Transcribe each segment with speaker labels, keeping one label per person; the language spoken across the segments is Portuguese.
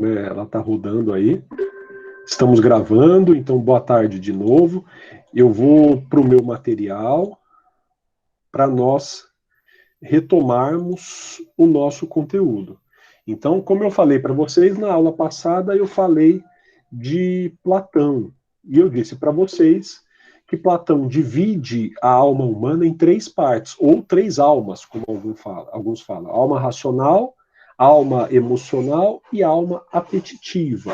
Speaker 1: né, ela está rodando aí. Estamos gravando, então boa tarde de novo. Eu vou para o meu material para nós retomarmos o nosso conteúdo. Então, como eu falei para vocês, na aula passada eu falei de Platão. E eu disse para vocês que Platão divide a alma humana em três partes, ou três almas, como alguns falam. Alma racional, alma emocional e alma apetitiva.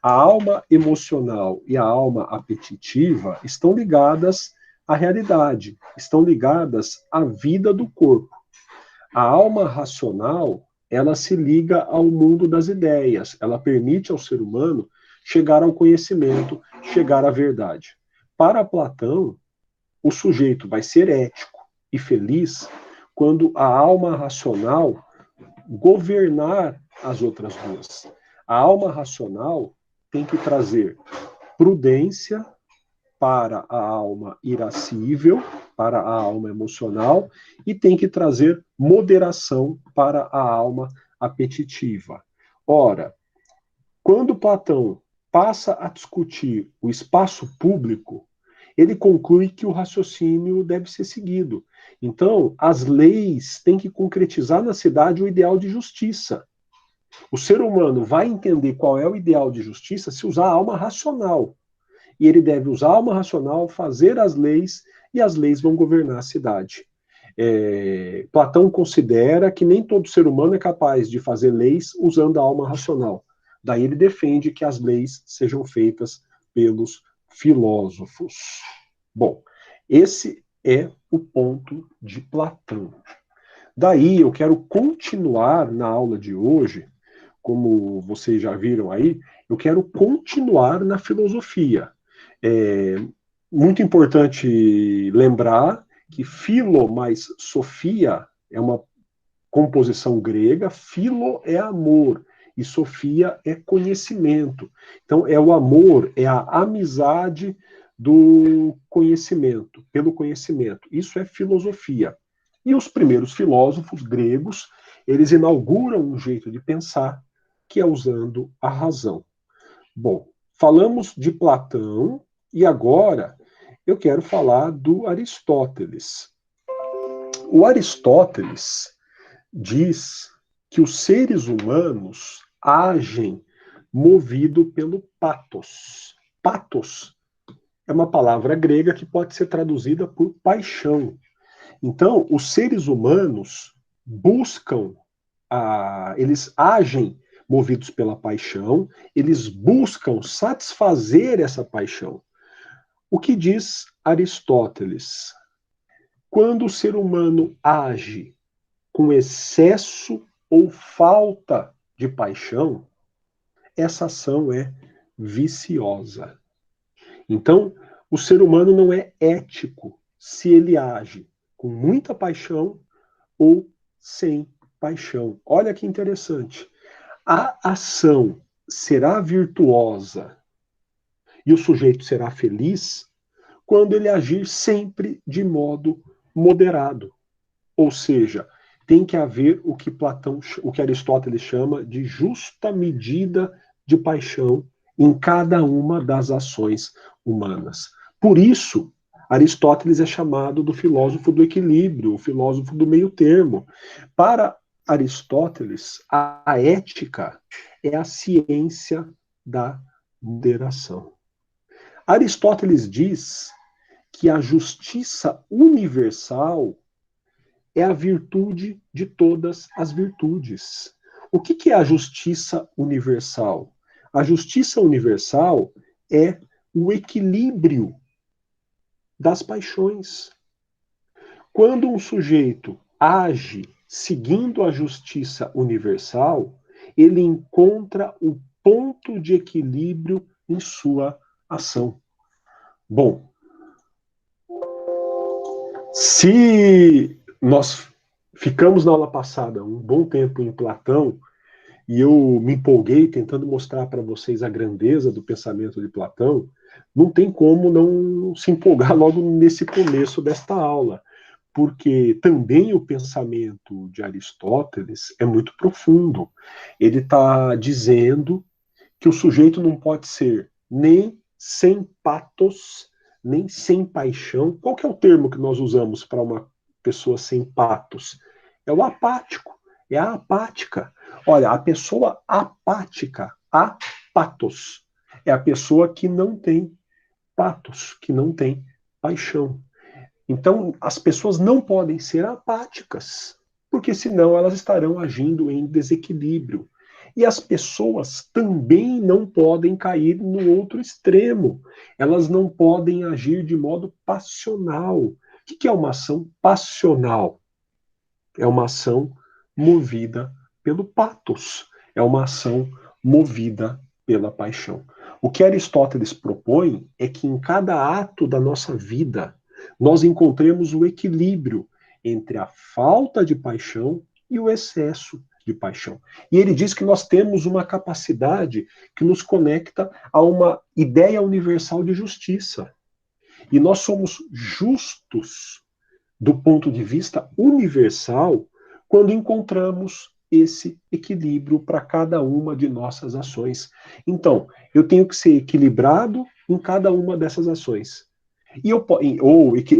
Speaker 1: A alma emocional e a alma apetitiva estão ligadas à realidade, estão ligadas à vida do corpo. A alma racional, ela se liga ao mundo das ideias, ela permite ao ser humano chegar ao conhecimento, chegar à verdade. Para Platão, o sujeito vai ser ético e feliz quando a alma racional governar as outras duas. A alma racional tem que trazer prudência para a alma irascível, para a alma emocional, e tem que trazer moderação para a alma apetitiva. Ora, quando Platão passa a discutir o espaço público, ele conclui que o raciocínio deve ser seguido. Então, as leis têm que concretizar na cidade o ideal de justiça. O ser humano vai entender qual é o ideal de justiça se usar a alma racional. E ele deve usar a alma racional, fazer as leis, e as leis vão governar a cidade. Platão considera que nem todo ser humano é capaz de fazer leis usando a alma racional. Daí ele defende que as leis sejam feitas pelos filósofos. Bom, esse é o ponto de Platão. Daí eu quero continuar na aula de hoje, como vocês já viram aí, eu quero continuar na filosofia. É muito importante lembrar que filo mais sofia é uma composição grega, filo é amor e sofia é conhecimento. Então é o amor, é a amizade do conhecimento, pelo conhecimento. Isso é filosofia. E os primeiros filósofos gregos, eles inauguram um jeito de pensar que é usando a razão. Bom, falamos de Platão e agora eu quero falar do Aristóteles. O Aristóteles diz que os seres humanos agem movido pelo patos. Patos é uma palavra grega que pode ser traduzida por paixão. Então, os seres humanos buscam, eles agem movidos pela paixão, eles buscam satisfazer essa paixão. O que diz Aristóteles? Quando o ser humano age com excesso ou falta de paixão, essa ação é viciosa. Então, o ser humano não é ético se ele age com muita paixão ou sem paixão. Olha que interessante. A ação será virtuosa e o sujeito será feliz quando ele agir sempre de modo moderado. Ou seja, tem que haver o que Aristóteles chama de justa medida de paixão em cada uma das ações humanas. Por isso, Aristóteles é chamado do filósofo do equilíbrio, o filósofo do meio termo. Para Aristóteles, a ética é a ciência da moderação. Aristóteles diz que a justiça universal é a virtude de todas as virtudes. O que é a justiça universal? A justiça universal é o equilíbrio das paixões. Quando um sujeito age seguindo a justiça universal, ele encontra o ponto de equilíbrio em sua ação. Bom, se nós ficamos na aula passada um bom tempo em Platão, e eu me empolguei tentando mostrar para vocês a grandeza do pensamento de Platão, não tem como não se empolgar logo nesse começo desta aula, porque também o pensamento de Aristóteles é muito profundo. Ele está dizendo que o sujeito não pode ser nem sem patos, nem sem paixão. Qual que é o termo que nós usamos para uma pessoa sem patos? É o apático, é a apática. Olha, a pessoa apática, apatos, é a pessoa que não tem patos, que não tem paixão. Então, as pessoas não podem ser apáticas, porque senão elas estarão agindo em desequilíbrio. E as pessoas também não podem cair no outro extremo. Elas não podem agir de modo passional. O que é uma ação passional? É uma ação movida pelo patos. É uma ação movida pela paixão. O que Aristóteles propõe é que em cada ato da nossa vida nós encontremos o equilíbrio entre a falta de paixão e o excesso de paixão. E ele diz que nós temos uma capacidade que nos conecta a uma ideia universal de justiça. E nós somos justos do ponto de vista universal quando encontramos esse equilíbrio para cada uma de nossas ações. Então, eu tenho que ser equilibrado em cada uma dessas ações. Eu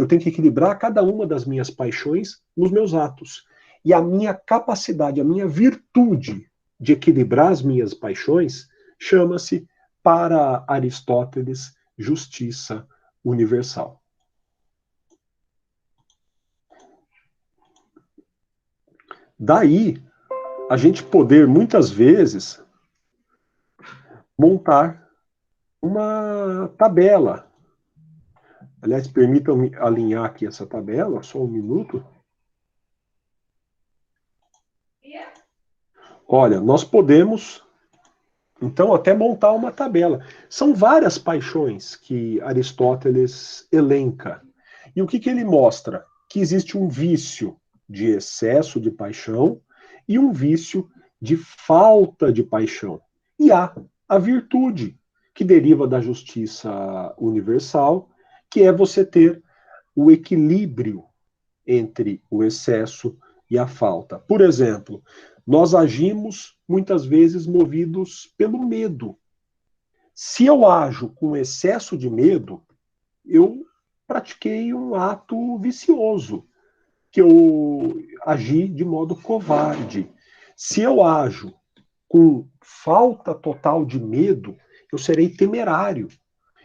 Speaker 1: tenho que equilibrar cada uma das minhas paixões nos meus atos. E a minha capacidade, a minha virtude de equilibrar as minhas paixões chama-se, para Aristóteles, justiça universal. Daí, a gente poder, muitas vezes, montar uma tabela. Aliás, permitam-me alinhar aqui essa tabela, só um minuto. Olha, nós podemos, então, até montar uma tabela. São várias paixões que Aristóteles elenca. E o que ele mostra? Que existe um vício de excesso de paixão e um vício de falta de paixão. E há a virtude, que deriva da justiça universal, que é você ter o equilíbrio entre o excesso e a falta. Por exemplo, nós agimos muitas vezes movidos pelo medo. Se eu ajo com excesso de medo, eu pratiquei um ato vicioso, que eu agi de modo covarde. Se eu ajo com falta total de medo, eu serei temerário.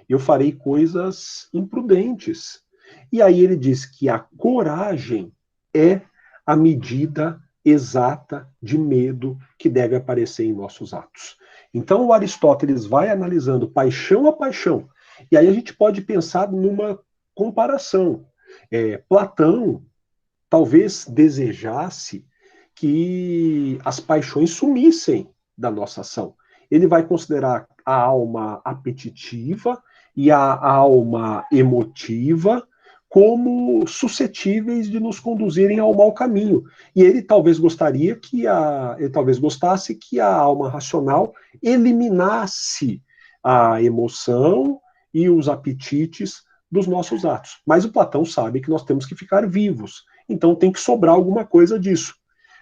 Speaker 1: Eu farei coisas imprudentes. E aí ele diz que a coragem é a medida exata de medo que deve aparecer em nossos atos. Então o Aristóteles vai analisando paixão a paixão. E aí a gente pode pensar numa comparação. Platão talvez desejasse que as paixões sumissem da nossa ação. Ele vai considerar a alma apetitiva e a alma emotiva como suscetíveis de nos conduzirem ao mau caminho. E ele talvez gostasse que a alma racional eliminasse a emoção e os apetites dos nossos atos. Mas o Platão sabe que nós temos que ficar vivos. Então tem que sobrar alguma coisa disso.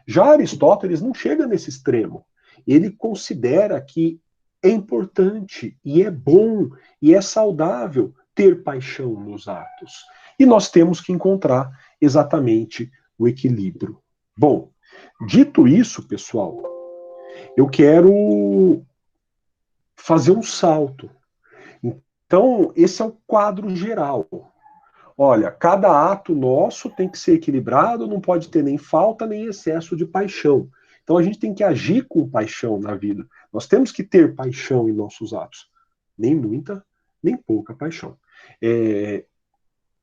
Speaker 1: Já Aristóteles não chega nesse extremo. Ele considera que é importante e é bom e é saudável ter paixão nos atos. E nós temos que encontrar exatamente o equilíbrio. Bom, dito isso, pessoal, eu quero fazer um salto. Então, esse é o quadro geral. Olha, cada ato nosso tem que ser equilibrado, não pode ter nem falta nem excesso de paixão. Então a gente tem que agir com paixão na vida. Nós temos que ter paixão em nossos atos. Nem muita, nem pouca paixão.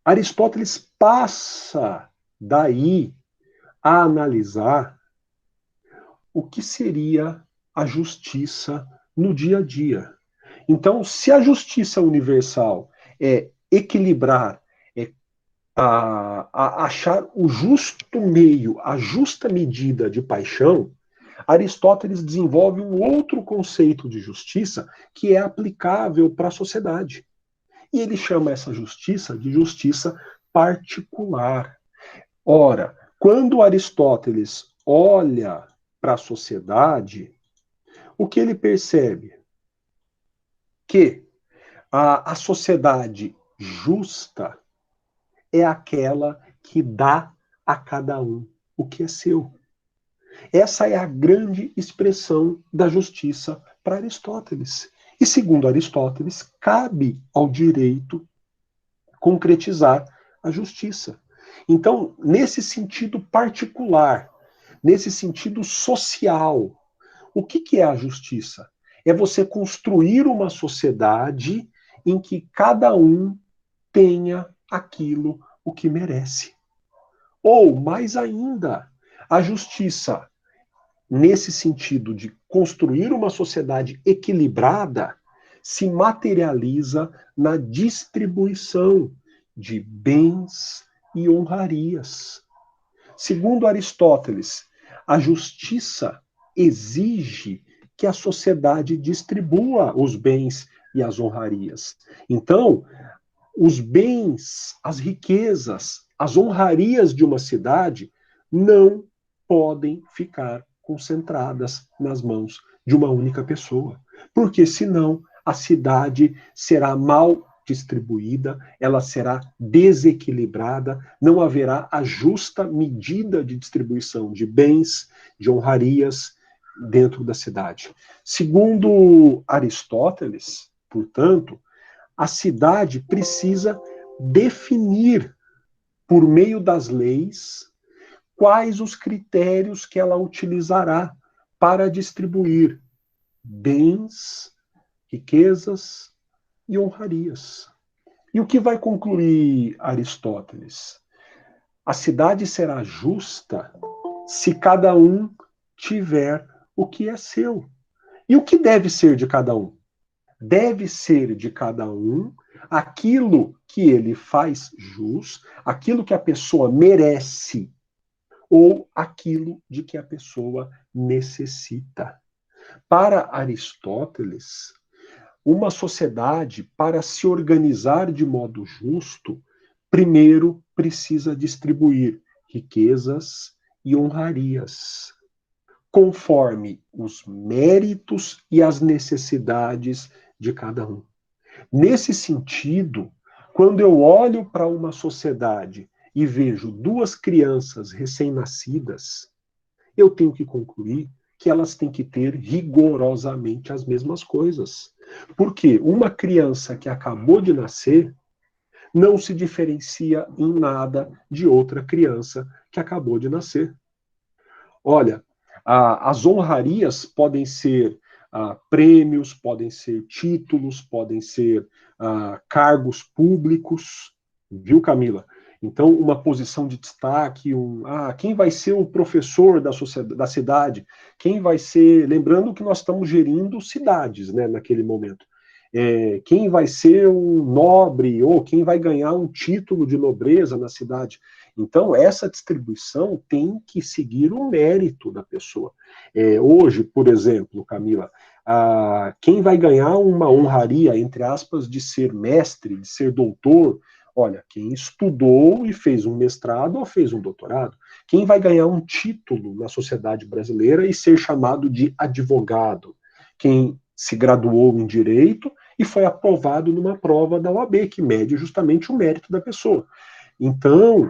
Speaker 1: Aristóteles passa daí a analisar o que seria a justiça no dia a dia. Então, se a justiça universal é equilibrar, a achar o justo meio, a justa medida de paixão, Aristóteles desenvolve um outro conceito de justiça que é aplicável para a sociedade. E ele chama essa justiça de justiça particular. Ora, quando Aristóteles olha para a sociedade, o que ele percebe? Que a sociedade justa é aquela que dá a cada um o que é seu. Essa é a grande expressão da justiça para Aristóteles. E, segundo Aristóteles, cabe ao direito concretizar a justiça. Então, nesse sentido particular, nesse sentido social, o que é a justiça? É você construir uma sociedade em que cada um tenha aquilo o que merece. Ou, mais ainda, a justiça, nesse sentido de construir uma sociedade equilibrada, se materializa na distribuição de bens e honrarias. Segundo Aristóteles, a justiça exige que a sociedade distribua os bens e as honrarias. Então, os bens, as riquezas, as honrarias de uma cidade não podem ficar concentradas nas mãos de uma única pessoa, porque senão a cidade será mal distribuída, ela será desequilibrada, não haverá a justa medida de distribuição de bens, de honrarias dentro da cidade. Segundo Aristóteles, portanto, a cidade precisa definir, por meio das leis, quais os critérios que ela utilizará para distribuir bens, riquezas e honrarias. E o que vai concluir Aristóteles? A cidade será justa se cada um tiver o que é seu. E o que deve ser de cada um? Deve ser de cada um aquilo que ele faz jus, aquilo que a pessoa merece, ou aquilo de que a pessoa necessita. Para Aristóteles, uma sociedade, para se organizar de modo justo, primeiro precisa distribuir riquezas e honrarias, conforme os méritos e as necessidades de cada um. Nesse sentido, quando eu olho para uma sociedade e vejo duas crianças recém-nascidas, eu tenho que concluir que elas têm que ter rigorosamente as mesmas coisas. Porque uma criança que acabou de nascer não se diferencia em nada de outra criança que acabou de nascer. Olha, as honrarias podem ser prêmios, podem ser títulos, podem ser cargos públicos, viu, Camila? Então, uma posição de destaque, quem vai ser o professor da cidade? Quem vai ser. Lembrando que nós estamos gerindo cidades, né, naquele momento. Quem vai ser um nobre, ou quem vai ganhar um título de nobreza na cidade. Então, essa distribuição tem que seguir o mérito da pessoa. Hoje, por exemplo, Camila, quem vai ganhar uma honraria, entre aspas, de ser mestre, de ser doutor, olha, quem estudou e fez um mestrado ou fez um doutorado. Quem vai ganhar um título na sociedade brasileira e ser chamado de advogado? Quem se graduou em Direito e foi aprovado numa prova da OAB, que mede justamente o mérito da pessoa. Então,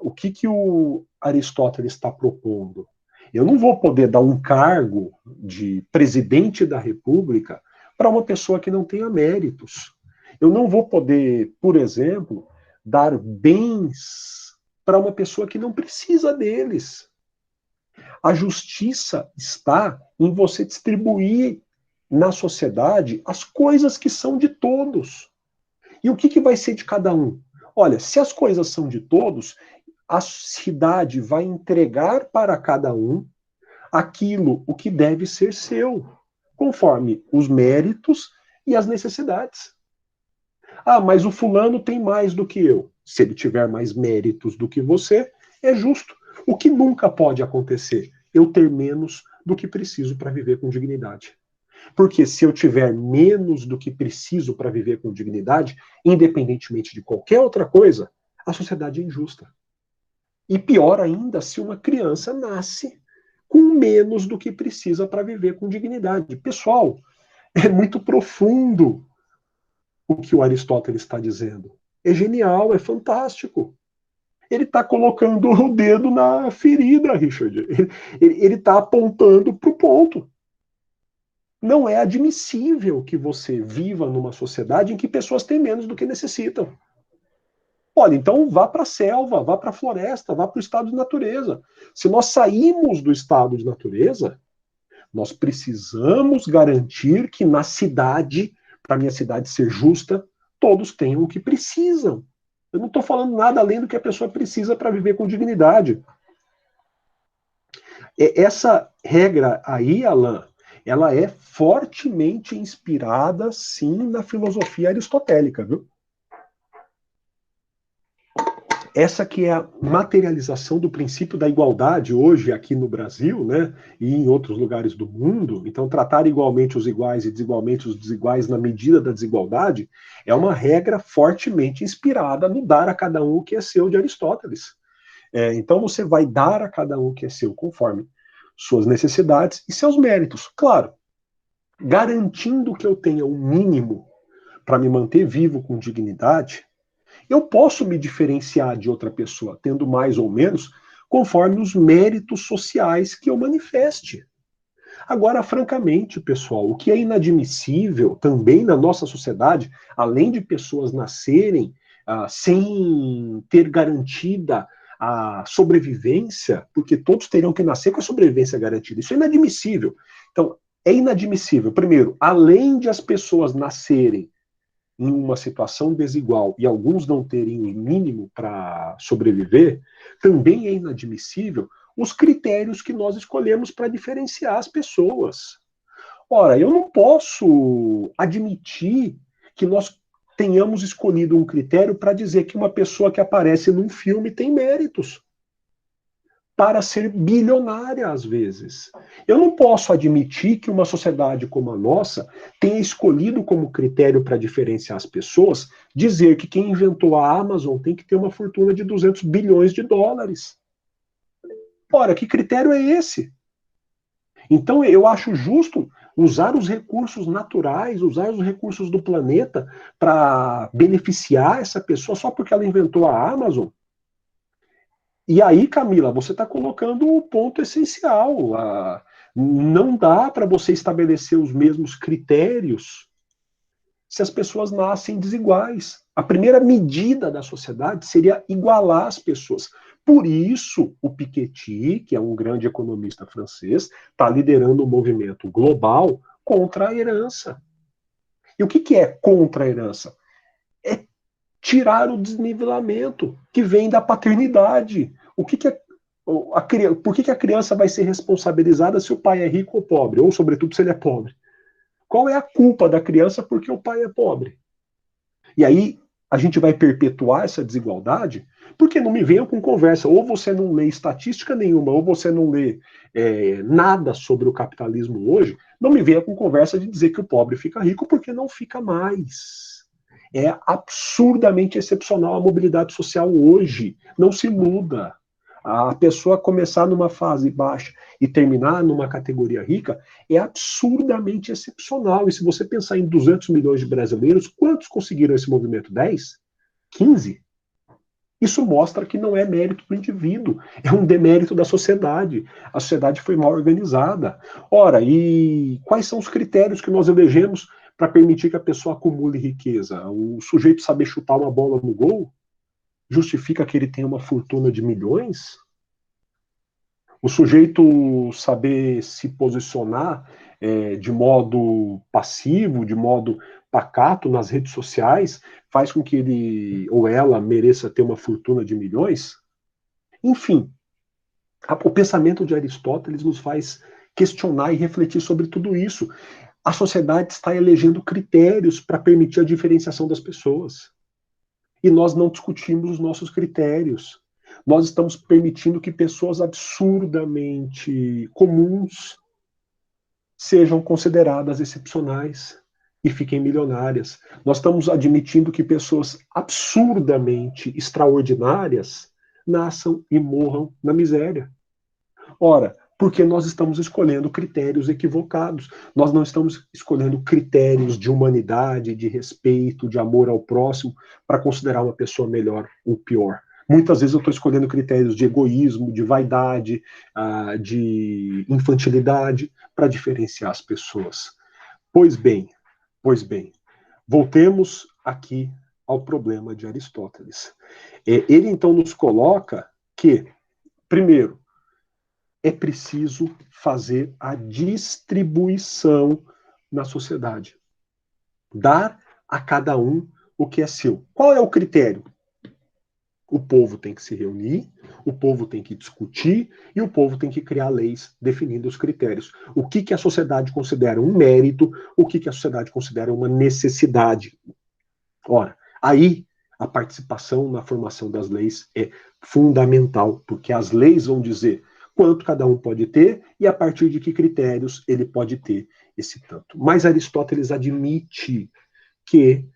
Speaker 1: o que o Aristóteles está propondo? Eu não vou poder dar um cargo de presidente da República para uma pessoa que não tenha méritos. Eu não vou poder, por exemplo, dar bens para uma pessoa que não precisa deles. A justiça está em você distribuir na sociedade as coisas que são de todos. E o que vai ser de cada um? Olha, se as coisas são de todos, a cidade vai entregar para cada um aquilo o que deve ser seu, conforme os méritos e as necessidades. Mas o fulano tem mais do que eu. Se ele tiver mais méritos do que você, é justo. O que nunca pode acontecer? Eu ter menos do que preciso para viver com dignidade. Porque se eu tiver menos do que preciso para viver com dignidade, independentemente de qualquer outra coisa, a sociedade é injusta. E pior ainda, se uma criança nasce com menos do que precisa para viver com dignidade. Pessoal, é muito profundo o que o Aristóteles está dizendo. É genial, é fantástico. Ele está colocando o dedo na ferida, Richard. Ele está apontando para o ponto. Não é admissível que você viva numa sociedade em que pessoas têm menos do que necessitam. Olha, então vá para a selva, vá para a floresta, vá para o estado de natureza. Se nós saímos do estado de natureza, nós precisamos garantir que na cidade, para a minha cidade ser justa, todos tenham o que precisam. Eu não estou falando nada além do que a pessoa precisa para viver com dignidade. Essa regra aí, Alain, ela é fortemente inspirada, sim, na filosofia aristotélica, viu? Essa que é a materialização do princípio da igualdade hoje aqui no Brasil, né, e em outros lugares do mundo. Então, tratar igualmente os iguais e desigualmente os desiguais na medida da desigualdade é uma regra fortemente inspirada no dar a cada um o que é seu de Aristóteles. Então, você vai dar a cada um o que é seu conforme suas necessidades e seus méritos. Claro, garantindo que eu tenha o mínimo para me manter vivo com dignidade, eu posso me diferenciar de outra pessoa, tendo mais ou menos, conforme os méritos sociais que eu manifeste. Agora, francamente, pessoal, o que é inadmissível também na nossa sociedade, além de pessoas nascerem sem ter garantida a sobrevivência, porque todos teriam que nascer com a sobrevivência garantida. Isso é inadmissível. Então, é inadmissível, primeiro, além de as pessoas nascerem em uma situação desigual e alguns não terem o mínimo para sobreviver, também é inadmissível os critérios que nós escolhemos para diferenciar as pessoas. Ora, eu não posso admitir que nós tenhamos escolhido um critério para dizer que uma pessoa que aparece num filme tem méritos para ser bilionária às vezes. Eu não posso admitir que uma sociedade como a nossa tenha escolhido como critério para diferenciar as pessoas dizer que quem inventou a Amazon tem que ter uma fortuna de 200 bilhões de dólares. Ora, que critério é esse? Então eu acho justo usar os recursos naturais, usar os recursos do planeta para beneficiar essa pessoa só porque ela inventou a Amazon. E aí, Camila, você está colocando o ponto essencial. Não dá para você estabelecer os mesmos critérios se as pessoas nascem desiguais. A primeira medida da sociedade seria igualar as pessoas. Por isso, o Piketty, que é um grande economista francês, está liderando um movimento global contra a herança. E o que é contra a herança? É tirar o desnivelamento que vem da paternidade. Por que a criança vai ser responsabilizada se o pai é rico ou pobre? Ou, sobretudo, se ele é pobre? Qual é a culpa da criança porque o pai é pobre? E aí a gente vai perpetuar essa desigualdade, porque não me venham com conversa. Ou você não lê estatística nenhuma, ou você não lê nada sobre o capitalismo hoje, não me venha com conversa de dizer que o pobre fica rico, porque não fica mais. É absurdamente excepcional a mobilidade social hoje. Não se muda. A pessoa começar numa fase baixa e terminar numa categoria rica é absurdamente excepcional. E se você pensar em 200 milhões de brasileiros, quantos conseguiram esse movimento? 10? 15? Isso mostra que não é mérito do indivíduo, é um demérito da sociedade. A sociedade foi mal organizada. Ora, e quais são os critérios que nós elegemos para permitir que a pessoa acumule riqueza? O sujeito saber chutar uma bola no gol justifica que ele tenha uma fortuna de milhões? O sujeito saber se posicionar de modo passivo, de modo pacato nas redes sociais, faz com que ele ou ela mereça ter uma fortuna de milhões? Enfim, o pensamento de Aristóteles nos faz questionar e refletir sobre tudo isso. A sociedade está elegendo critérios para permitir a diferenciação das pessoas. E nós não discutimos os nossos critérios. Nós estamos permitindo que pessoas absurdamente comuns sejam consideradas excepcionais e fiquem milionárias. Nós estamos admitindo que pessoas absurdamente extraordinárias nasçam e morram na miséria. Ora, porque nós estamos escolhendo critérios equivocados. Nós não estamos escolhendo critérios de humanidade, de respeito, de amor ao próximo, para considerar uma pessoa melhor ou pior. Muitas vezes eu estou escolhendo critérios de egoísmo, de vaidade, de infantilidade, para diferenciar as pessoas. Pois bem, voltemos aqui ao problema de Aristóteles. Ele então nos coloca que, primeiro, é preciso fazer a distribuição na sociedade. Dar a cada um o que é seu. Qual é o critério? O povo tem que se reunir, o povo tem que discutir e o povo tem que criar leis definindo os critérios. O que a sociedade considera um mérito, o que a sociedade considera uma necessidade. Ora, aí a participação na formação das leis é fundamental, porque as leis vão dizer quanto cada um pode ter e a partir de que critérios ele pode ter esse tanto. Mas Aristóteles admite que,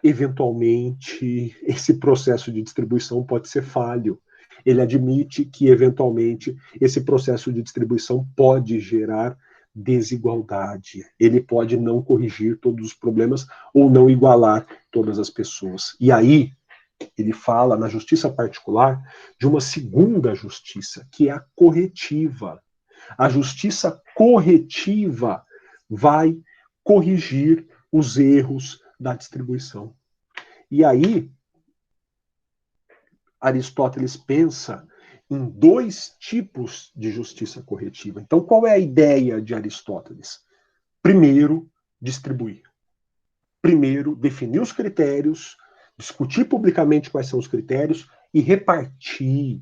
Speaker 1: eventualmente, esse processo de distribuição pode ser falho. Ele admite que, eventualmente, esse processo de distribuição pode gerar desigualdade. Ele pode não corrigir todos os problemas ou não igualar todas as pessoas. E aí, ele fala na justiça particular de uma segunda justiça, que é a corretiva. A justiça corretiva vai corrigir os erros da distribuição. E aí, Aristóteles pensa em dois tipos de justiça corretiva. Então, qual é a ideia de Aristóteles? Primeiro, distribuir. Primeiro, definir os critérios, discutir publicamente quais são os critérios e repartir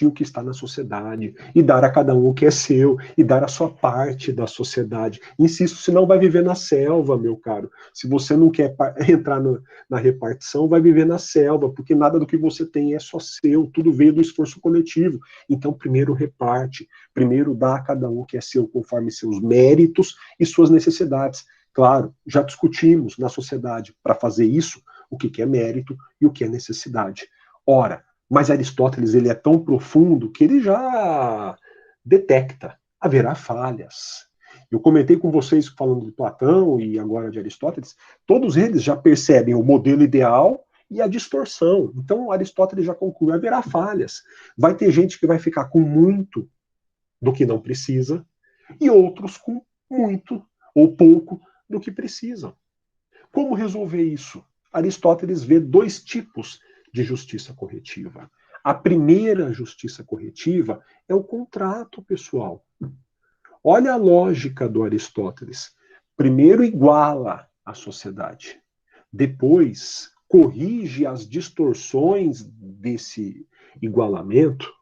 Speaker 1: o que está na sociedade, e dar a cada um o que é seu, e dar a sua parte da sociedade. Insisto, senão vai viver na selva, meu caro. Se você não quer entrar na repartição, vai viver na selva, porque nada do que você tem é só seu, tudo veio do esforço coletivo. Então, primeiro reparte, primeiro dá a cada um o que é seu, conforme seus méritos e suas necessidades. Claro, já discutimos na sociedade, para fazer isso, o que é mérito e o que é necessidade. Ora, mas Aristóteles ele é tão profundo que ele já detecta, haverá falhas. Eu comentei com vocês, falando de Platão e agora de Aristóteles, todos eles já percebem o modelo ideal e a distorção. Então Aristóteles já conclui, haverá falhas. Vai ter gente que vai ficar com muito do que não precisa e outros com muito ou pouco do que precisam. Como resolver isso? Aristóteles vê dois tipos de justiça corretiva. A primeira justiça corretiva é o contrato, pessoal. Olha a lógica do Aristóteles. Primeiro iguala a sociedade. Depois corrige as distorções desse igualamento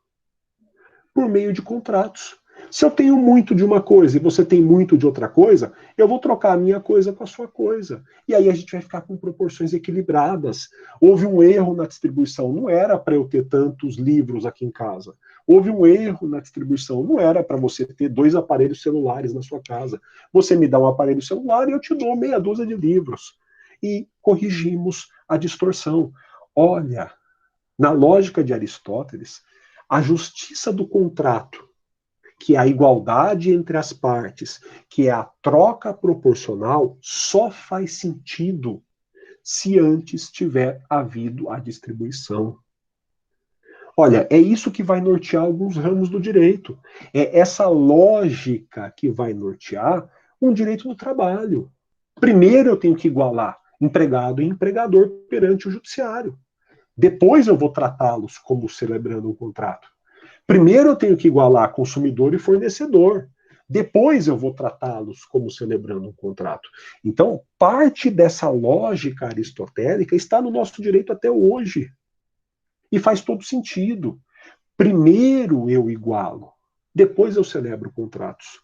Speaker 1: por meio de contratos. Se eu tenho muito de uma coisa e você tem muito de outra coisa, eu vou trocar a minha coisa com a sua coisa. E aí a gente vai ficar com proporções equilibradas. Houve um erro na distribuição. Não era para eu ter tantos livros aqui em casa. Houve um erro na distribuição. Não era para você ter 2 aparelhos celulares na sua casa. Você me dá um aparelho celular e eu te dou meia dúzia de livros. E corrigimos a distorção. Olha, na lógica de Aristóteles, a justiça do contrato, que é a igualdade entre as partes, que é a troca proporcional, só faz sentido se antes tiver havido a distribuição. Olha, é isso que vai nortear alguns ramos do direito. É essa lógica que vai nortear um direito do trabalho. Primeiro eu tenho que igualar empregado e empregador perante o judiciário. Depois eu vou tratá-los como celebrando um contrato. Primeiro eu tenho que igualar consumidor e fornecedor. Depois eu vou tratá-los como celebrando um contrato. Então, parte dessa lógica aristotélica está no nosso direito até hoje. E faz todo sentido. Primeiro eu igualo, depois eu celebro contratos.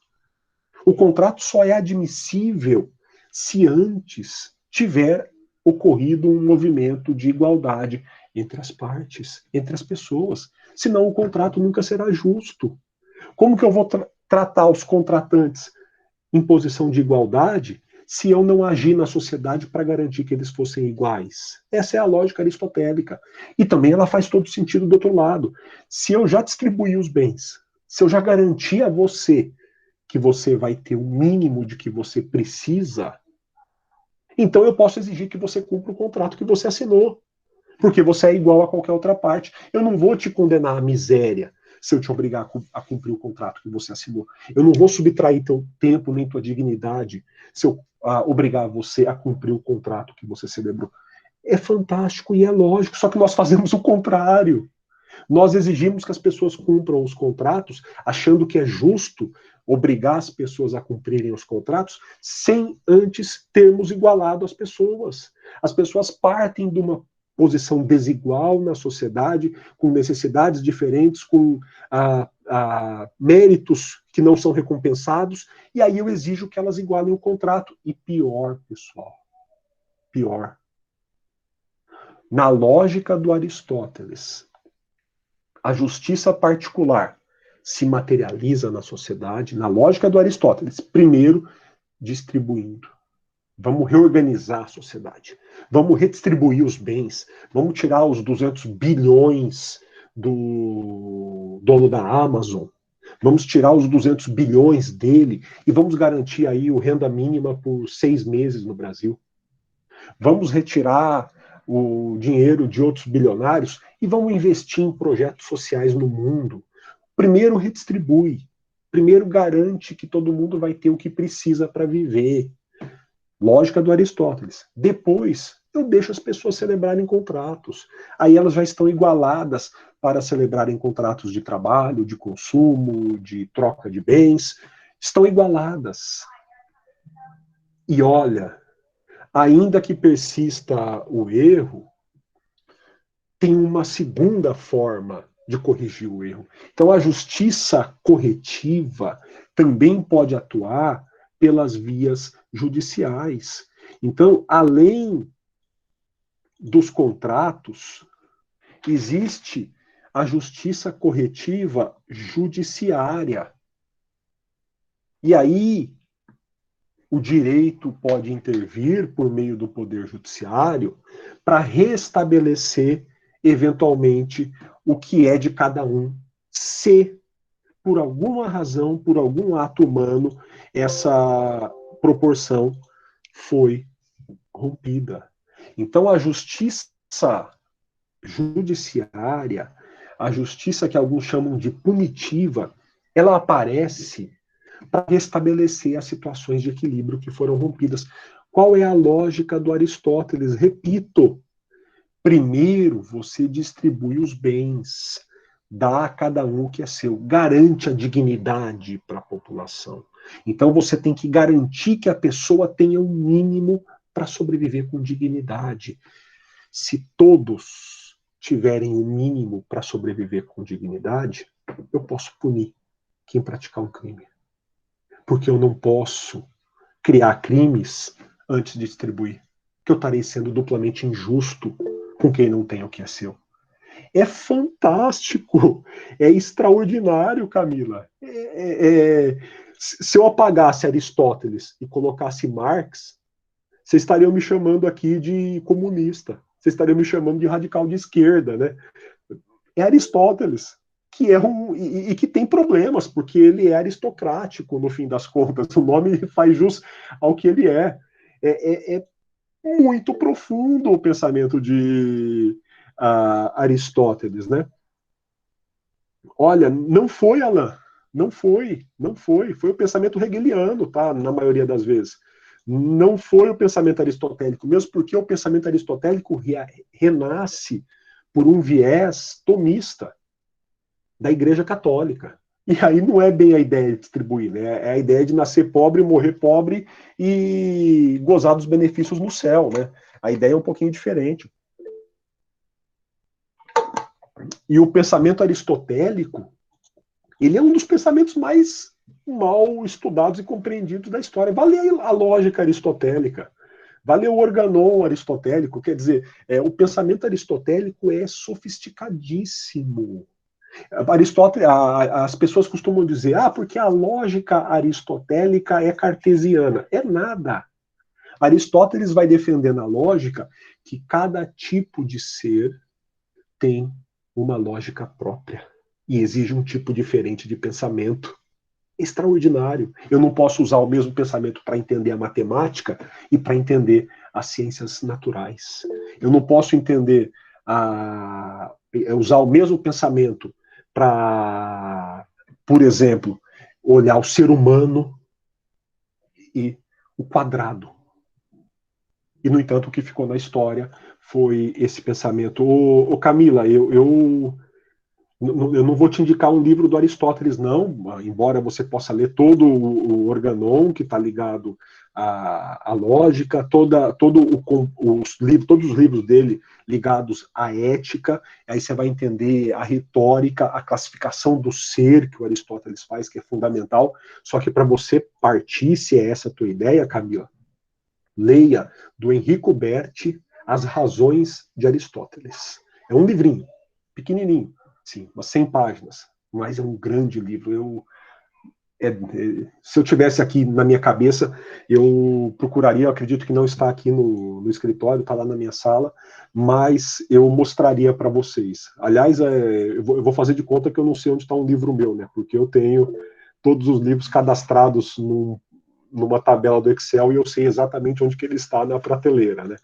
Speaker 1: O contrato só é admissível se antes tiver ocorrido um movimento de igualdade entre as partes, entre as pessoas. Senão o contrato nunca será justo. Como que eu vou tratar os contratantes em posição de igualdade se eu não agir na sociedade para garantir que eles fossem iguais? Essa é a lógica aristotélica. E também ela faz todo sentido do outro lado. Se eu já distribuí os bens, se eu já garanti a você que você vai ter o mínimo de que você precisa, então eu posso exigir que você cumpra o contrato que você assinou, porque você é igual a qualquer outra parte. Eu não vou te condenar à miséria se eu te obrigar a cumprir o contrato que você assinou. Eu não vou subtrair teu tempo nem tua dignidade se eu obrigar você a cumprir o contrato que você celebrou. É fantástico e é lógico, só que nós fazemos o contrário. Nós exigimos que as pessoas cumpram os contratos, achando que é justo obrigar as pessoas a cumprirem os contratos, sem antes termos igualado as pessoas. As pessoas partem de uma posição desigual na sociedade, com necessidades diferentes, com méritos que não são recompensados, e aí eu exijo que elas igualem o contrato. E pior, pessoal, pior. Na lógica do Aristóteles, a justiça particular se materializa na sociedade, na lógica do Aristóteles, primeiro distribuindo. Vamos reorganizar a sociedade. Vamos redistribuir os bens. Vamos tirar os 200 bilhões do dono da Amazon. Vamos tirar os 200 bilhões dele e vamos garantir aí o renda mínima por 6 meses no Brasil. Vamos retirar o dinheiro de outros bilionários e vamos investir em projetos sociais no mundo. Primeiro redistribui. Primeiro garante que todo mundo vai ter o que precisa para viver. Lógica do Aristóteles. Depois, eu deixo as pessoas celebrarem contratos. Aí elas já estão igualadas para celebrarem contratos de trabalho, de consumo, de troca de bens. Estão igualadas. E olha, ainda que persista o erro, tem uma segunda forma de corrigir o erro. Então, a justiça corretiva também pode atuar pelas vias judiciais. Então, além dos contratos, existe a justiça corretiva judiciária. E aí, o direito pode intervir por meio do poder judiciário para restabelecer, eventualmente, o que é de cada um, se, por alguma razão, por algum ato humano, essa proporção foi rompida. Então, a justiça judiciária, a justiça que alguns chamam de punitiva, ela aparece para restabelecer as situações de equilíbrio que foram rompidas. Qual é a lógica do Aristóteles? Repito, primeiro você distribui os bens, dá a cada um o que é seu, garante a dignidade para a população. Então você tem que garantir que a pessoa tenha um mínimo para sobreviver com dignidade. Se todos tiverem o mínimo para sobreviver com dignidade, eu posso punir quem praticar um crime. Porque eu não posso criar crimes antes de distribuir. Que eu estarei sendo duplamente injusto com quem não tem o que é seu. É fantástico, é extraordinário, Camila. Se eu apagasse Aristóteles e colocasse Marx, vocês estariam me chamando aqui de comunista, vocês estariam me chamando de radical de esquerda, né? É Aristóteles, que é e que tem problemas, porque ele é aristocrático, no fim das contas. O nome faz jus ao que ele é. É muito profundo o pensamento de Aristóteles, né? Olha, não foi, Alain, não foi. Foi o pensamento hegeliano, tá? Na maioria das vezes. Não foi o pensamento aristotélico, mesmo porque o pensamento aristotélico renasce por um viés tomista da Igreja Católica. E aí não é bem a ideia de distribuir, né? É a ideia de nascer pobre, morrer pobre e gozar dos benefícios no céu, né? A ideia é um pouquinho diferente. E o pensamento aristotélico, ele é um dos pensamentos mais mal estudados e compreendidos da história. Valeu a lógica aristotélica, valeu o organon aristotélico, quer dizer, o pensamento aristotélico é sofisticadíssimo. Aristóteles, as pessoas costumam dizer, porque a lógica aristotélica é cartesiana. É nada. Aristóteles vai defender na lógica que cada tipo de ser tem uma lógica própria e exige um tipo diferente de pensamento. Extraordinário. Eu não posso usar o mesmo pensamento para entender a matemática e para entender as ciências naturais. Eu não posso usar o mesmo pensamento para, por exemplo, olhar o ser humano e o quadrado. E, no entanto, o que ficou na história foi esse pensamento. Ô Camila, eu não vou te indicar um livro do Aristóteles, não, embora você possa ler todo o Organon, que está ligado à lógica, todos os livros dele ligados à ética, aí você vai entender a retórica, a classificação do ser que o Aristóteles faz, que é fundamental. Só que para você partir, se é essa a tua ideia, Camila, leia do Enrico Berti As Razões de Aristóteles. É um livrinho, pequenininho, sim, umas 100 páginas, mas é um grande livro. Se eu tivesse aqui na minha cabeça, eu procuraria, eu acredito que não está aqui no escritório, está lá na minha sala, mas eu mostraria para vocês. Aliás, eu vou fazer de conta que eu não sei onde está um livro meu, né? Porque eu tenho todos os livros cadastrados numa tabela do Excel e eu sei exatamente onde que ele está na prateleira, né?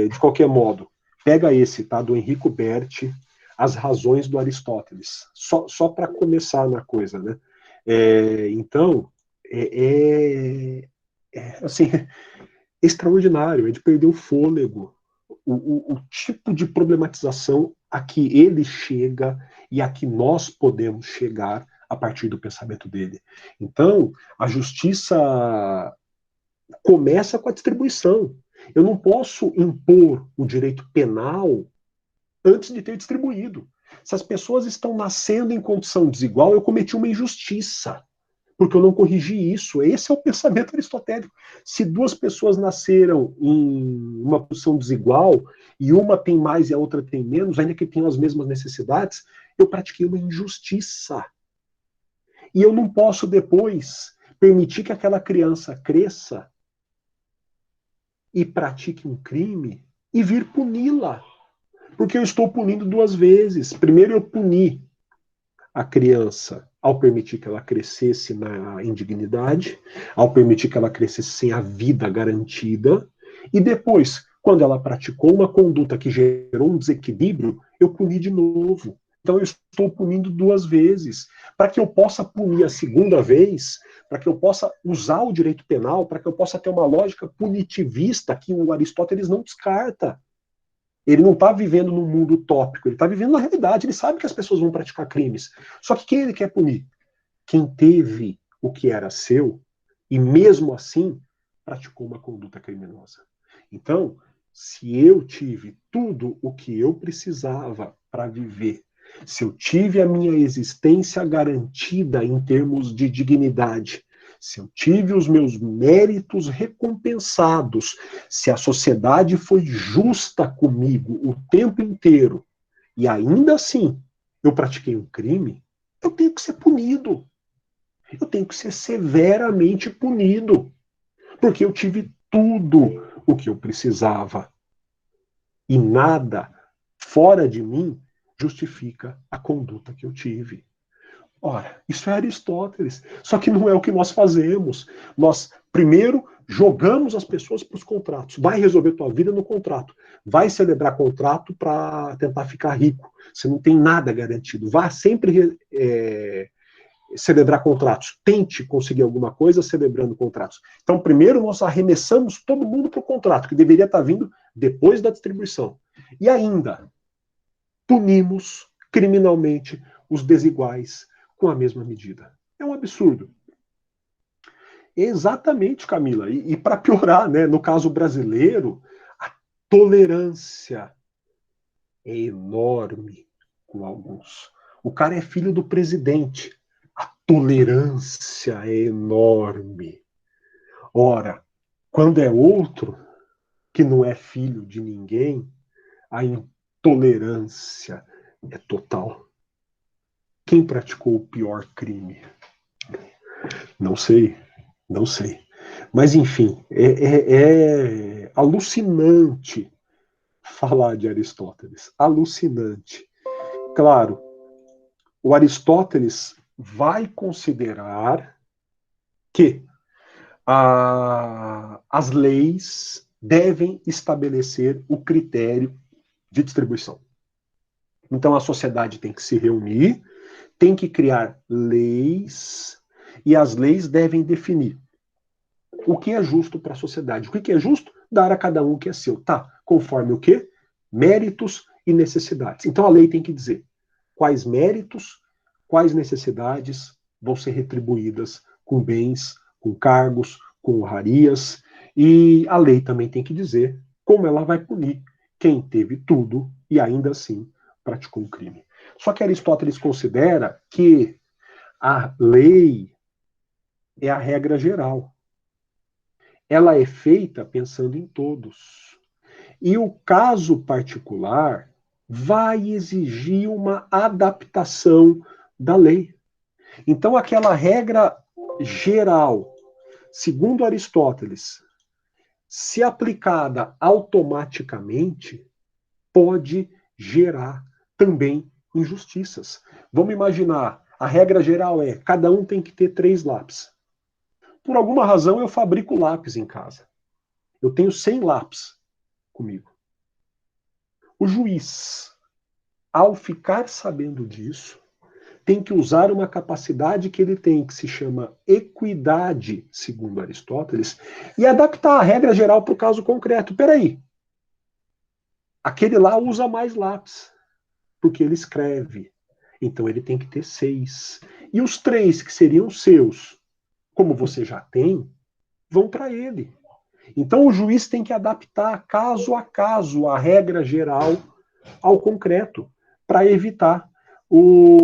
Speaker 1: De qualquer modo, pega esse, tá? Do Enrico Berti, As Razões do Aristóteles. Só para começar na coisa, né? Então, assim, extraordinário, é de perder o fôlego. O tipo de problematização a que ele chega e a que nós podemos chegar a partir do pensamento dele. Então, a justiça começa com a distribuição. Eu não posso impor o direito penal antes de ter distribuído. Se as pessoas estão nascendo em condição desigual, eu cometi uma injustiça, porque eu não corrigi isso. Esse é o pensamento aristotélico. Se duas pessoas nasceram em uma posição desigual, e uma tem mais e a outra tem menos, ainda que tenham as mesmas necessidades, eu pratiquei uma injustiça. E eu não posso depois permitir que aquela criança cresça e pratique um crime e vir puni-la. Porque eu estou punindo duas vezes. Primeiro, eu puni a criança ao permitir que ela crescesse na indignidade, ao permitir que ela crescesse sem a vida garantida, e depois, quando ela praticou uma conduta que gerou um desequilíbrio, eu puni de novo. Então eu estou punindo duas vezes. Para que eu possa punir a segunda vez, para que eu possa usar o direito penal, para que eu possa ter uma lógica punitivista que o Aristóteles não descarta. Ele não está vivendo num mundo utópico, ele está vivendo na realidade, ele sabe que as pessoas vão praticar crimes. Só que quem ele quer punir? Quem teve o que era seu e mesmo assim praticou uma conduta criminosa. Então, se eu tive tudo o que eu precisava para viver, se eu tive a minha existência garantida em termos de dignidade, se eu tive os meus méritos recompensados, se a sociedade foi justa comigo o tempo inteiro, e ainda assim eu pratiquei um crime, eu tenho que ser punido. Eu tenho que ser severamente punido. Porque eu tive tudo o que eu precisava. E nada fora de mim justifica a conduta que eu tive. Ora, isso é Aristóteles. Só que não é o que nós fazemos. Nós, primeiro, jogamos as pessoas para os contratos. Vai resolver tua vida no contrato. Vai celebrar contrato para tentar ficar rico. Você não tem nada garantido. Vá sempre celebrar contratos. Tente conseguir alguma coisa celebrando contratos. Então, primeiro, nós arremessamos todo mundo para o contrato, que deveria estar vindo depois da distribuição. E ainda, punimos criminalmente os desiguais com a mesma medida. É um absurdo. Exatamente, Camila. E para piorar, né, no caso brasileiro, a tolerância é enorme com alguns. O cara é filho do presidente. A tolerância é enorme. Ora, quando é outro que não é filho de ninguém, a intolerância é total. Quem praticou o pior crime? Não sei, não sei. Mas, enfim, é alucinante falar de Aristóteles. Alucinante. Claro, o Aristóteles vai considerar que as leis devem estabelecer o critério de distribuição. Então, a sociedade tem que se reunir, tem que criar leis, e as leis devem definir o que é justo para a sociedade. O que é justo? Dar a cada um o que é seu. Tá, conforme o quê? Méritos e necessidades. Então, a lei tem que dizer quais méritos, quais necessidades vão ser retribuídas com bens, com cargos, com honrarias, e a lei também tem que dizer como ela vai punir quem teve tudo e ainda assim praticou um crime. Só que Aristóteles considera que a lei é a regra geral. Ela é feita pensando em todos. E o caso particular vai exigir uma adaptação da lei. Então, aquela regra geral, segundo Aristóteles, se aplicada automaticamente, pode gerar também injustiças. Vamos imaginar, a regra geral é cada um tem que ter 3 lápis. Por alguma razão, eu fabrico lápis em casa. Eu tenho 100 lápis comigo. O juiz, ao ficar sabendo disso, tem que usar uma capacidade que ele tem, que se chama equidade, segundo Aristóteles, e adaptar a regra geral para o caso concreto. Peraí, aquele lá usa mais lápis, porque ele escreve. Então ele tem que ter 6. E os 3 que seriam seus, como você já tem, vão para ele. Então o juiz tem que adaptar caso a caso a regra geral ao concreto, para evitar o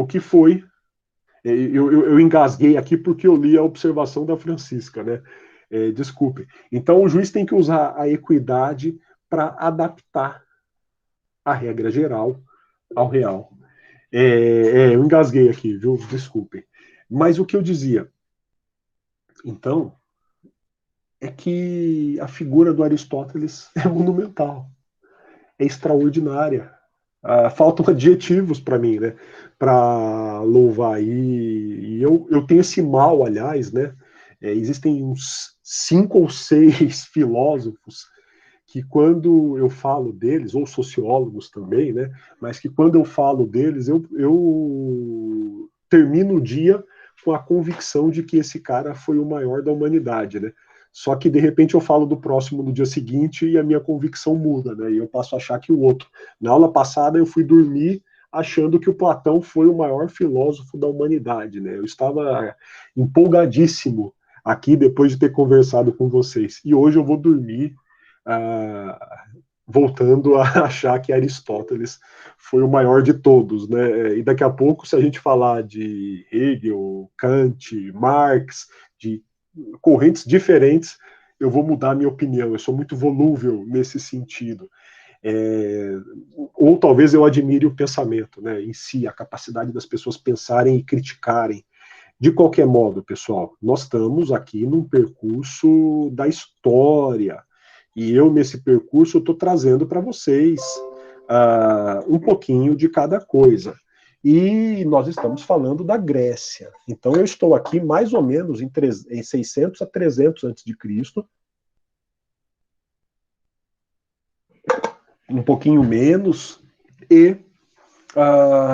Speaker 1: que foi. Eu engasguei aqui porque eu li a observação da Francisca, né? Desculpe. Então o juiz tem que usar a equidade para adaptar a regra geral ao real. Eu engasguei aqui, viu? Desculpe. Mas o que eu dizia, então, é que a figura do Aristóteles é monumental, é extraordinária. Faltam adjetivos para mim, né? Para louvar. E eu tenho esse mal, aliás, né? Existem uns 5 ou 6 filósofos que quando eu falo deles, ou sociólogos também, né? Mas que quando eu falo deles, eu termino o dia com a convicção de que esse cara foi o maior da humanidade, né? Só que de repente eu falo do próximo no dia seguinte e a minha convicção muda, né? E eu passo a achar que o outro. Na aula passada eu fui dormir achando que o Platão foi o maior filósofo da humanidade, né? Eu estava empolgadíssimo aqui depois de ter conversado com vocês. E hoje eu vou dormir voltando a achar que Aristóteles foi o maior de todos, né? E daqui a pouco, se a gente falar de Hegel, Kant, Marx, de correntes diferentes, eu vou mudar a minha opinião. Eu sou muito volúvel nesse sentido. Ou talvez eu admire o pensamento, né, em si, a capacidade das pessoas pensarem e criticarem. De qualquer modo, pessoal, nós estamos aqui num percurso da história. E eu, nesse percurso, estou trazendo para vocês um pouquinho de cada coisa. E nós estamos falando da Grécia. Então, eu estou aqui mais ou menos em 600 a 300 a.C., um pouquinho menos, e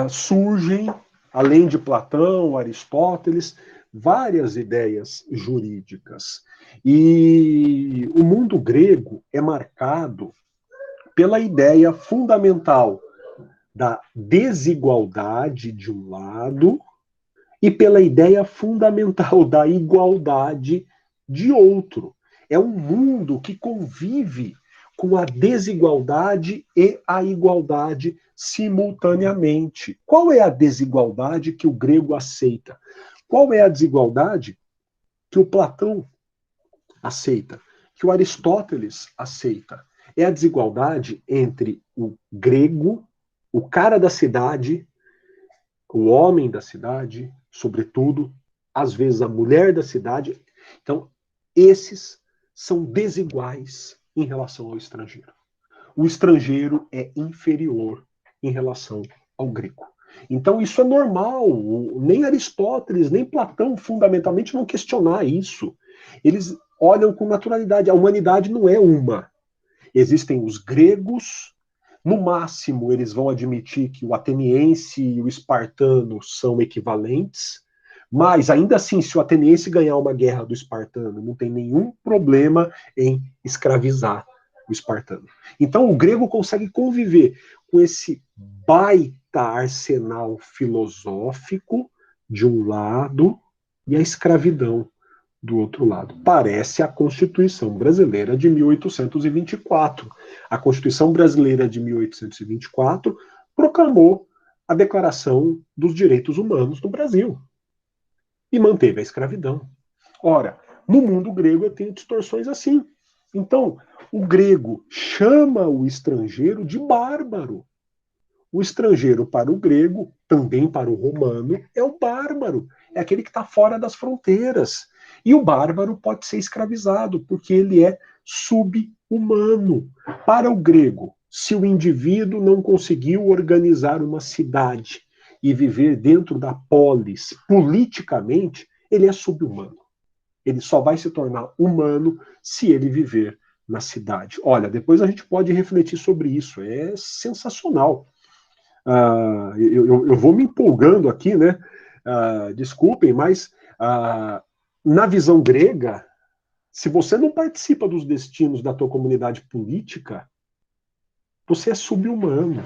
Speaker 1: surgem, além de Platão, Aristóteles, várias ideias jurídicas. E o mundo grego é marcado pela ideia fundamental da desigualdade de um lado e pela ideia fundamental da igualdade de outro. É um mundo que convive com a desigualdade e a igualdade simultaneamente. Qual é a desigualdade que o grego aceita? Qual é a desigualdade que o Platão aceita? Que o Aristóteles aceita? É a desigualdade entre o grego, o cara da cidade, o homem da cidade, sobretudo, às vezes a mulher da cidade. Então, esses são desiguais em relação ao estrangeiro. O estrangeiro é inferior em relação ao grego. Então, isso é normal. Nem Aristóteles, nem Platão, fundamentalmente, vão questionar isso. Eles olham com naturalidade. A humanidade não é uma. Existem os gregos. No máximo, eles vão admitir que o ateniense e o espartano são equivalentes, mas ainda assim, se o ateniense ganhar uma guerra do espartano, não tem nenhum problema em escravizar o espartano. Então, o grego consegue conviver com esse baita arsenal filosófico de um lado e a escravidão do outro lado. Parece a Constituição Brasileira de 1824. A Constituição Brasileira de 1824 proclamou a Declaração dos Direitos Humanos do Brasil e manteve a escravidão. Ora, no mundo grego eu tenho distorções assim. Então, o grego chama o estrangeiro de bárbaro. O estrangeiro para o grego, também para o romano, é o bárbaro. É aquele que está fora das fronteiras. E o bárbaro pode ser escravizado, porque ele é sub-humano. Para o grego, se o indivíduo não conseguiu organizar uma cidade e viver dentro da polis politicamente, ele é sub-humano. Ele só vai se tornar humano se ele viver na cidade. Olha, depois a gente pode refletir sobre isso. É sensacional. Eu vou me empolgando aqui, né? Desculpem, mas na visão grega, se você não participa dos destinos da tua comunidade política, você é sub-humano.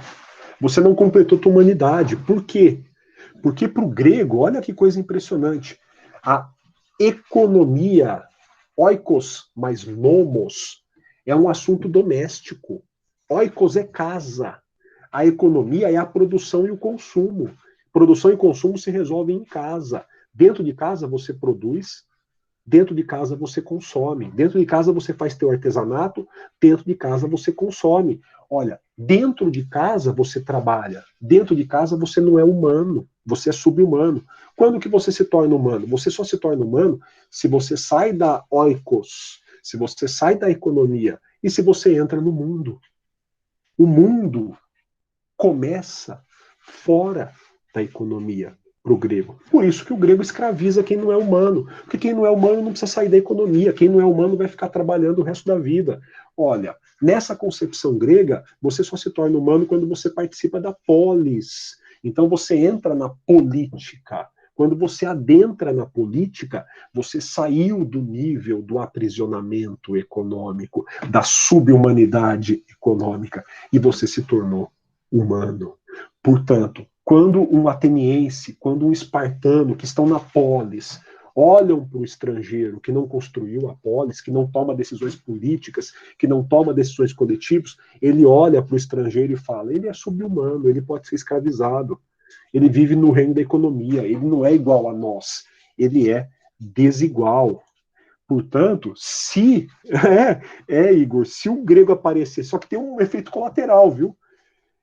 Speaker 1: Você não completou tua humanidade. Por quê? Porque para o grego, olha que coisa impressionante, a economia, oikos mais nomos, é um assunto doméstico. Oikos é casa. A economia é a produção e o consumo. Produção e consumo se resolvem em casa. Dentro de casa você produz, dentro de casa você consome. Dentro de casa você faz teu artesanato, dentro de casa você consome. Olha, dentro de casa você trabalha, dentro de casa você não é humano, você é sub-humano. Quando que você se torna humano? Você só se torna humano se você sai da oikos, se você sai da economia e se você entra no mundo. O mundo começa fora da economia para o grego. Por isso que o grego escraviza quem não é humano. Porque quem não é humano não precisa sair da economia. Quem não é humano vai ficar trabalhando o resto da vida. Olha, nessa concepção grega, você só se torna humano quando você participa da polis. Então você entra na política. Quando você adentra na política, você saiu do nível do aprisionamento econômico, da subhumanidade econômica, e você se tornou humano. Portanto, quando um ateniense, quando um espartano que estão na polis olham para o estrangeiro que não construiu a polis, que não toma decisões políticas, que não toma decisões coletivas, ele olha para o estrangeiro e fala, ele é sub-humano, ele pode ser escravizado, ele vive no reino da economia, ele não é igual a nós, ele é desigual. Portanto, se Igor, se o grego aparecer, só que tem um efeito colateral, viu?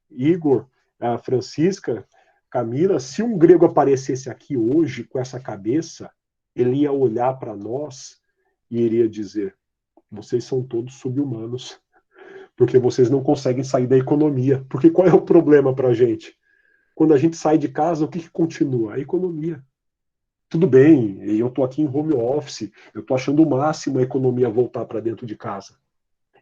Speaker 1: Igor, a Francisca, Camila, se um grego aparecesse aqui hoje com essa cabeça, ele ia olhar para nós e iria dizer: vocês são todos sub-humanos, porque vocês não conseguem sair da economia. Porque qual é o problema para a gente? Quando a gente sai de casa, o que continua? A economia. Tudo bem, eu estou aqui em home office, eu estou achando o máximo a economia voltar para dentro de casa.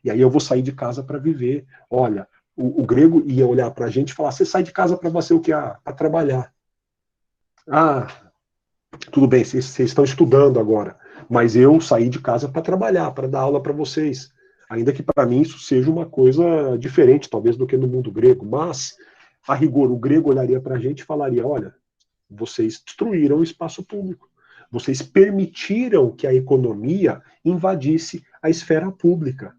Speaker 1: E aí eu vou sair de casa para viver. Olha, o grego ia olhar para a gente e falar: você sai de casa para fazer o que? Para trabalhar. Ah, tudo bem, vocês estão estudando agora, mas eu saí de casa para trabalhar, para dar aula para vocês. Ainda que para mim isso seja uma coisa diferente, talvez, do que no mundo grego. Mas, a rigor, o grego olharia para a gente e falaria: olha, vocês destruíram o espaço público. Vocês permitiram que a economia invadisse a esfera pública.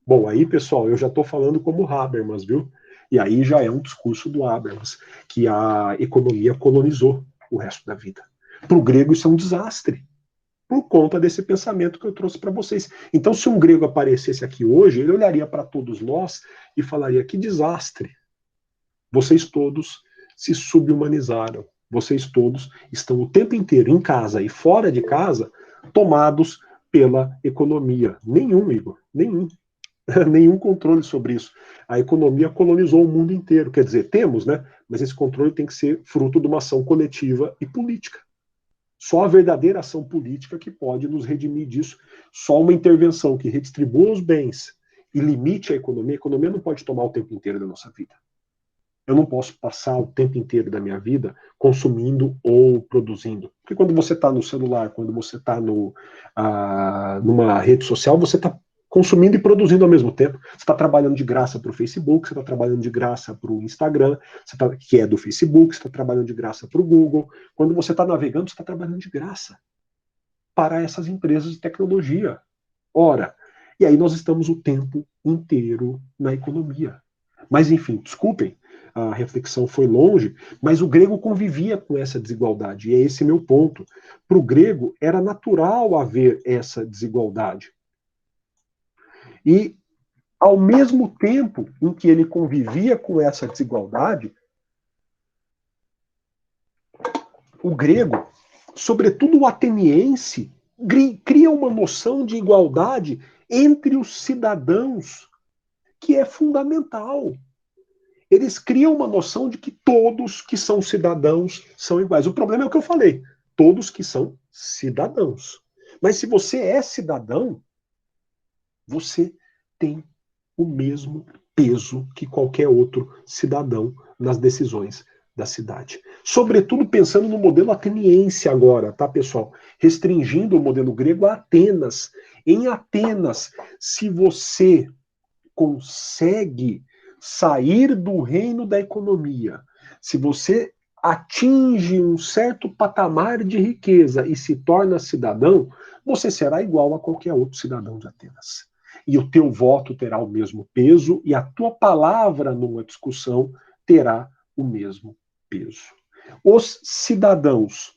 Speaker 1: Bom, aí, pessoal, eu já estou falando como Habermas, viu? E aí já é um discurso do Habermas, que a economia colonizou o resto da vida. Para o grego isso é um desastre, por conta desse pensamento que eu trouxe para vocês. Então, se um grego aparecesse aqui hoje, ele olharia para todos nós e falaria: que desastre! Vocês todos se subhumanizaram. vocês todos estão o tempo inteiro em casa e fora de casa tomados pela economia. Nenhum, Igor, nenhum. Nenhum controle sobre isso. A economia colonizou o mundo inteiro. Quer dizer, temos, né? Mas esse controle tem que ser fruto de uma ação coletiva e política. Só a verdadeira ação política que pode nos redimir disso. Só uma intervenção que redistribua os bens e limite a economia não pode tomar o tempo inteiro da nossa vida. Eu não posso passar o tempo inteiro da minha vida consumindo ou produzindo. Porque quando você está no celular, quando você está numa rede social, você está consumindo e produzindo ao mesmo tempo. Você está trabalhando de graça para o Facebook, você está trabalhando de graça para o Instagram, que é do Facebook, você está trabalhando de graça para o Google. Quando você está navegando, você está trabalhando de graça para essas empresas de tecnologia. Ora, e aí nós estamos o tempo inteiro na economia. Mas, enfim, desculpem, a reflexão foi longe, mas o grego convivia com essa desigualdade, e é esse meu ponto. Para o grego, era natural haver essa desigualdade. E, ao mesmo tempo em que ele convivia com essa desigualdade, o grego, sobretudo o ateniense, cria uma noção de igualdade entre os cidadãos que é fundamental. Eles criam uma noção de que todos que são cidadãos são iguais. O problema é o que eu falei, todos que são cidadãos. Mas se você é cidadão, você tem o mesmo peso que qualquer outro cidadão nas decisões da cidade. Sobretudo pensando no modelo ateniense agora, tá, pessoal? Restringindo o modelo grego a Atenas. Em Atenas, se você consegue sair do reino da economia, se você atinge um certo patamar de riqueza e se torna cidadão, você será igual a qualquer outro cidadão de Atenas. E o teu voto terá o mesmo peso e a tua palavra numa discussão terá o mesmo peso. Os cidadãos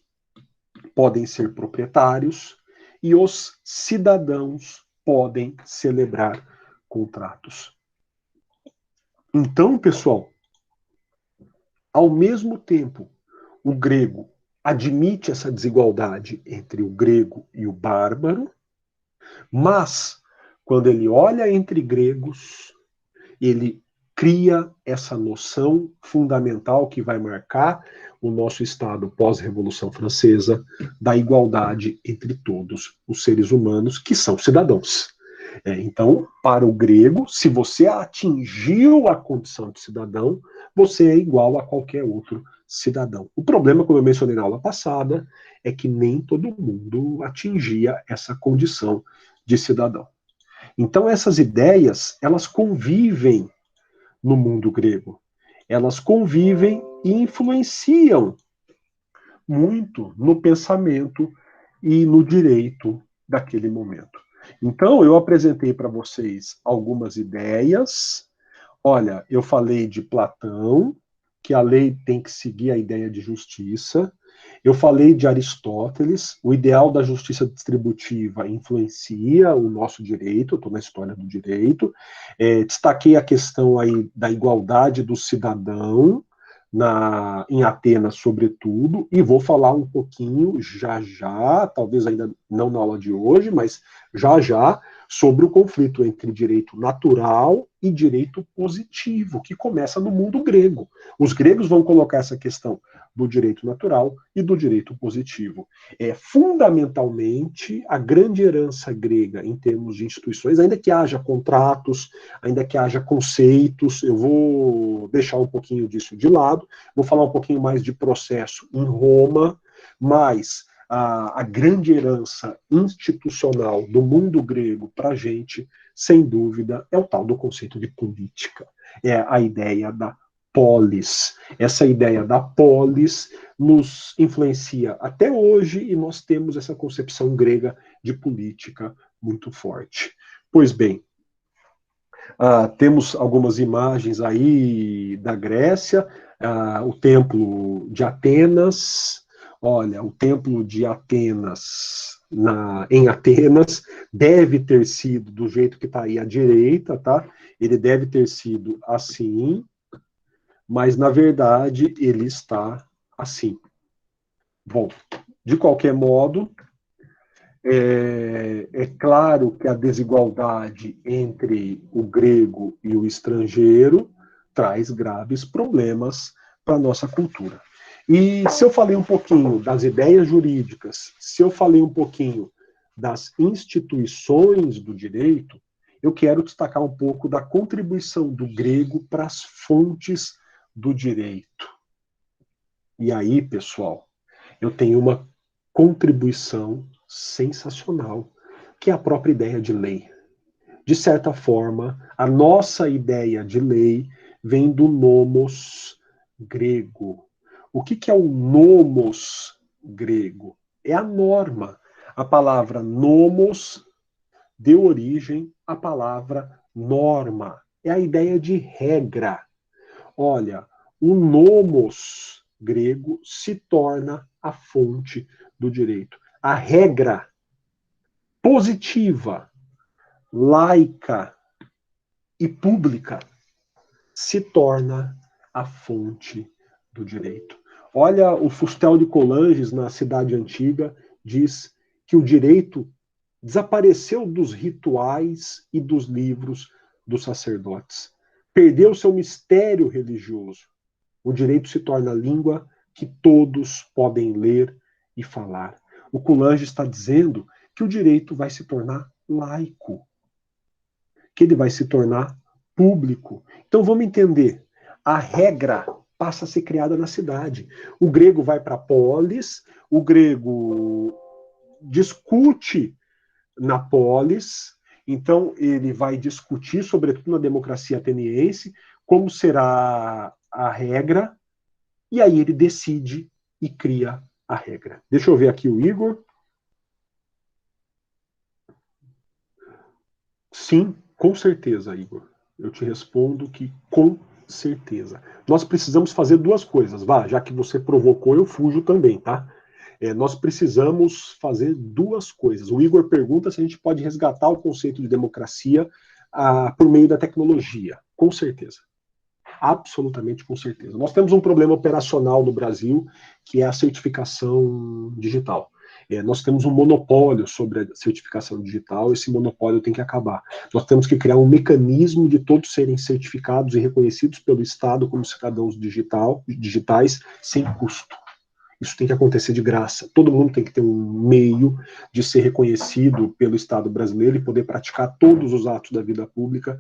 Speaker 1: podem ser proprietários e os cidadãos podem celebrar contratos. Então, pessoal, ao mesmo tempo, o grego admite essa desigualdade entre o grego e o bárbaro, mas, quando ele olha entre gregos, ele cria essa noção fundamental que vai marcar o nosso Estado pós-Revolução Francesa, da igualdade entre todos os seres humanos que são cidadãos. Então, para o grego, se você atingiu a condição de cidadão, você é igual a qualquer outro cidadão. O problema, como eu mencionei na aula passada, é que nem todo mundo atingia essa condição de cidadão. Então, essas ideias, elas convivem no mundo grego. Elas convivem e influenciam muito no pensamento e no direito daquele momento. Então, eu apresentei para vocês algumas ideias. Olha, eu falei de Platão, que a lei tem que seguir a ideia de justiça. Eu falei de Aristóteles, o ideal da justiça distributiva influencia o nosso direito, eu estou na história do direito. Destaquei a questão aí da igualdade do cidadão, em Atenas, sobretudo, e vou falar um pouquinho já, talvez ainda não na aula de hoje, mas já, sobre o conflito entre direito natural e direito positivo, que começa no mundo grego. Os gregos vão colocar essa questão do direito natural e do direito positivo. Fundamentalmente, a grande herança grega em termos de instituições, ainda que haja contratos, ainda que haja conceitos, eu vou deixar um pouquinho disso de lado, vou falar um pouquinho mais de processo em Roma, mas a grande herança institucional do mundo grego para a gente, sem dúvida, é o tal do conceito de política. É a ideia da polis. Essa ideia da polis nos influencia até hoje e nós temos essa concepção grega de política muito forte. Pois bem, temos algumas imagens aí da Grécia, o Templo de Atenas. Olha, o Templo de Atenas, em Atenas, deve ter sido do jeito que está aí à direita, tá? Ele deve ter sido assim, mas na verdade ele está assim. Bom, de qualquer modo, é claro que a desigualdade entre o grego e o estrangeiro traz graves problemas para a nossa cultura. E se eu falei um pouquinho das ideias jurídicas, se eu falei um pouquinho das instituições do direito, eu quero destacar um pouco da contribuição do grego para as fontes do direito. E aí, pessoal, eu tenho uma contribuição sensacional, que é a própria ideia de lei. De certa forma, a nossa ideia de lei vem do nomos grego. O que é o nomos grego? É a norma. A palavra nomos deu origem à palavra norma. É a ideia de regra. Olha, o nomos grego se torna a fonte do direito. A regra positiva, laica e pública se torna a fonte do direito. Olha, o Fustel de Coulanges, na Cidade Antiga, diz que o direito desapareceu dos rituais e dos livros dos sacerdotes. Perdeu seu mistério religioso. O direito se torna a língua que todos podem ler e falar. O Coulanges está dizendo que o direito vai se tornar laico, que ele vai se tornar público. Então vamos entender. A regra passa a ser criada na cidade. O grego vai para a polis, o grego discute na polis, então ele vai discutir, sobretudo na democracia ateniense, como será a regra, e aí ele decide e cria a regra. Deixa eu ver aqui o Igor. Sim, com certeza, Igor. Eu te respondo que com certeza. Nós precisamos fazer duas coisas. Vá, já que você provocou, eu fujo também, tá? Nós precisamos fazer duas coisas. O Igor pergunta se a gente pode resgatar o conceito de democracia por meio da tecnologia. Com certeza. Absolutamente com certeza. Nós temos um problema operacional no Brasil, que é a certificação digital. Nós temos um monopólio sobre a certificação digital, esse monopólio tem que acabar. Nós temos que criar um mecanismo de todos serem certificados e reconhecidos pelo Estado como cidadãos digitais, sem custo. Isso tem que acontecer de graça. Todo mundo tem que ter um meio de ser reconhecido pelo Estado brasileiro e poder praticar todos os atos da vida pública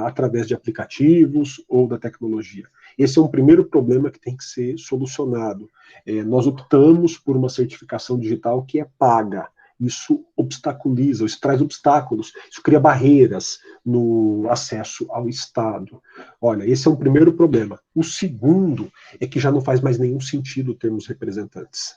Speaker 1: através de aplicativos ou da tecnologia. Esse é um primeiro problema que tem que ser solucionado. Nós optamos por uma certificação digital que é paga. Isso obstaculiza, isso traz obstáculos, isso cria barreiras no acesso ao Estado. Olha, esse é um primeiro problema. O segundo é que já não faz mais nenhum sentido termos representantes.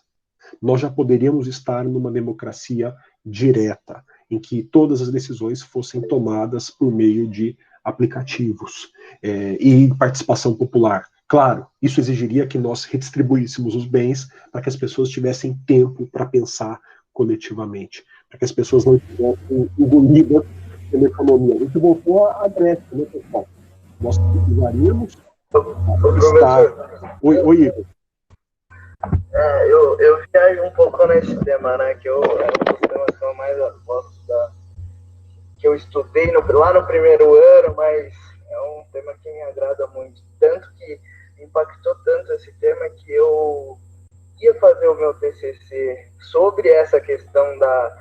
Speaker 1: Nós já poderíamos estar numa democracia direta, em que todas as decisões fossem tomadas por meio de aplicativos e participação popular. Claro, isso exigiria que nós redistribuíssemos os bens para que as pessoas tivessem tempo para pensar coletivamente, para que as pessoas não tivessem engolidas pela economia. A gente voltou à Grécia, né, pessoal? Nós precisaríamos estar... Oi, Igor.
Speaker 2: Eu viajo um pouco nesse tema, né? Que é um dos temas que eu mais gosto que eu estudei lá no primeiro ano, mas é um tema que me agrada muito. Tanto que impactou tanto esse tema que eu ia fazer o meu TCC sobre essa questão da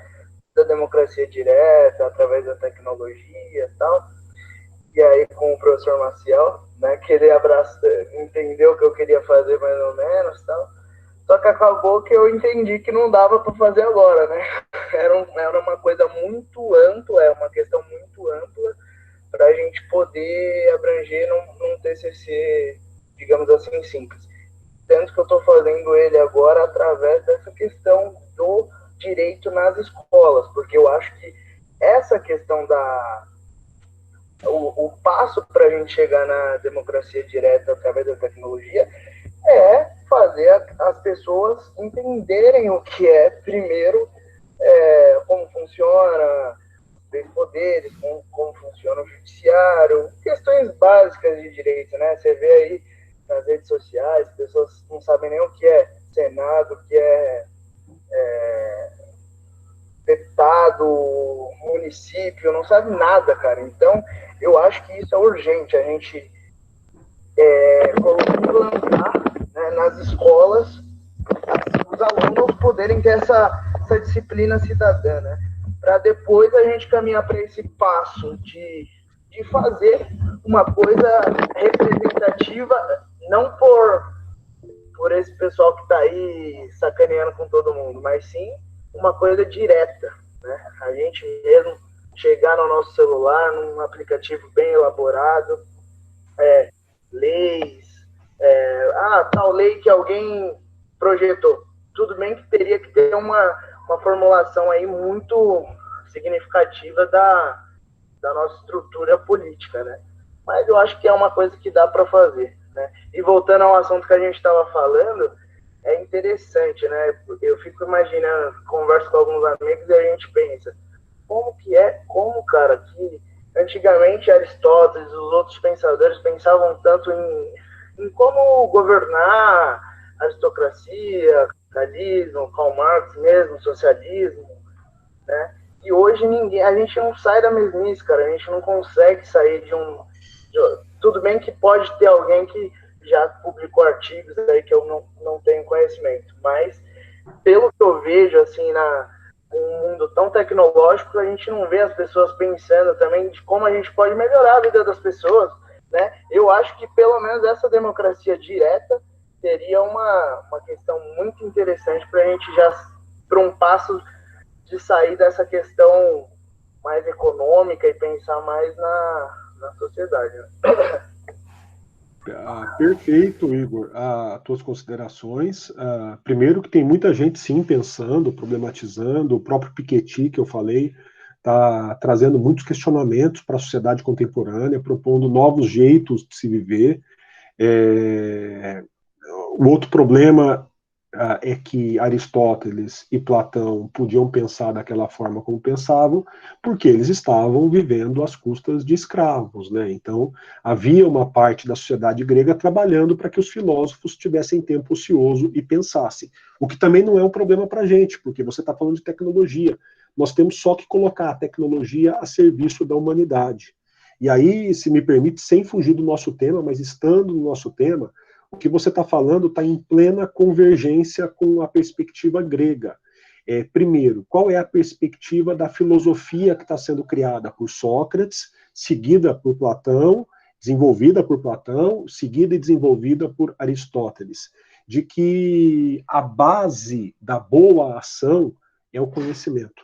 Speaker 2: democracia direta, através da tecnologia e tal. E aí, com o professor Maciel, né, que ele entendeu o que eu queria fazer mais ou menos e tal. Só que acabou que eu entendi que não dava para fazer agora, né? Era uma coisa muito ampla, é uma questão muito ampla para a gente poder abranger num TCC, digamos assim, simples. Tanto que eu estou fazendo ele agora através dessa questão do direito nas escolas, porque eu acho que essa questão o passo para a gente chegar na democracia direta através da tecnologia é fazer as pessoas entenderem o que é, primeiro, como funciona os poderes, como funciona o judiciário, questões básicas de direito, né? Você vê aí nas redes sociais, pessoas não sabem nem o que é Senado, que é deputado, município, não sabe nada, cara. Então, eu acho que isso é urgente, a gente implantar, né, nas escolas, os alunos poderem ter essa disciplina cidadã, né? Para depois a gente caminhar para esse passo de fazer uma coisa representativa, não por esse pessoal que está aí sacaneando com todo mundo, mas sim uma coisa direta, né? A gente mesmo chegar no nosso celular, num aplicativo bem elaborado, leis, tal lei que alguém projetou. Tudo bem que teria que ter uma formulação aí muito significativa da nossa estrutura política, né? Mas eu acho que é uma coisa que dá para fazer, né? E voltando ao assunto que a gente estava falando, é interessante, né? Porque eu fico imaginando, converso com alguns amigos e a gente pensa, cara, que antigamente Aristóteles e os outros pensadores pensavam tanto em como governar, aristocracia, capitalismo, Karl Marx mesmo, socialismo, né? E hoje a gente não sai da mesmice, cara, a gente não consegue sair tudo bem que pode ter alguém que já publicou artigos aí que eu não tenho conhecimento, mas pelo que eu vejo, assim, um mundo tão tecnológico, a gente não vê as pessoas pensando também de como a gente pode melhorar a vida das pessoas, né? Eu acho que pelo menos essa democracia direta seria uma questão muito interessante para a gente para um passo de sair dessa questão mais econômica e pensar mais na sociedade, né?
Speaker 1: Perfeito, Igor. As tuas considerações. Primeiro que tem muita gente, sim, pensando, problematizando. O próprio Piketty, que eu falei, está trazendo muitos questionamentos para a sociedade contemporânea, propondo novos jeitos de se viver. O outro problema é que Aristóteles e Platão podiam pensar daquela forma como pensavam, porque eles estavam vivendo às custas de escravos, né? Então, havia uma parte da sociedade grega trabalhando para que os filósofos tivessem tempo ocioso e pensassem. O que também não é um problema para a gente, porque você está falando de tecnologia. Nós temos só que colocar a tecnologia a serviço da humanidade. E aí, se me permite, sem fugir do nosso tema, mas estando no nosso tema, o que você está falando está em plena convergência com a perspectiva grega. Primeiro, qual é a perspectiva da filosofia que está sendo criada por Sócrates, seguida por Platão, desenvolvida por Platão, seguida e desenvolvida por Aristóteles? De que a base da boa ação é o conhecimento.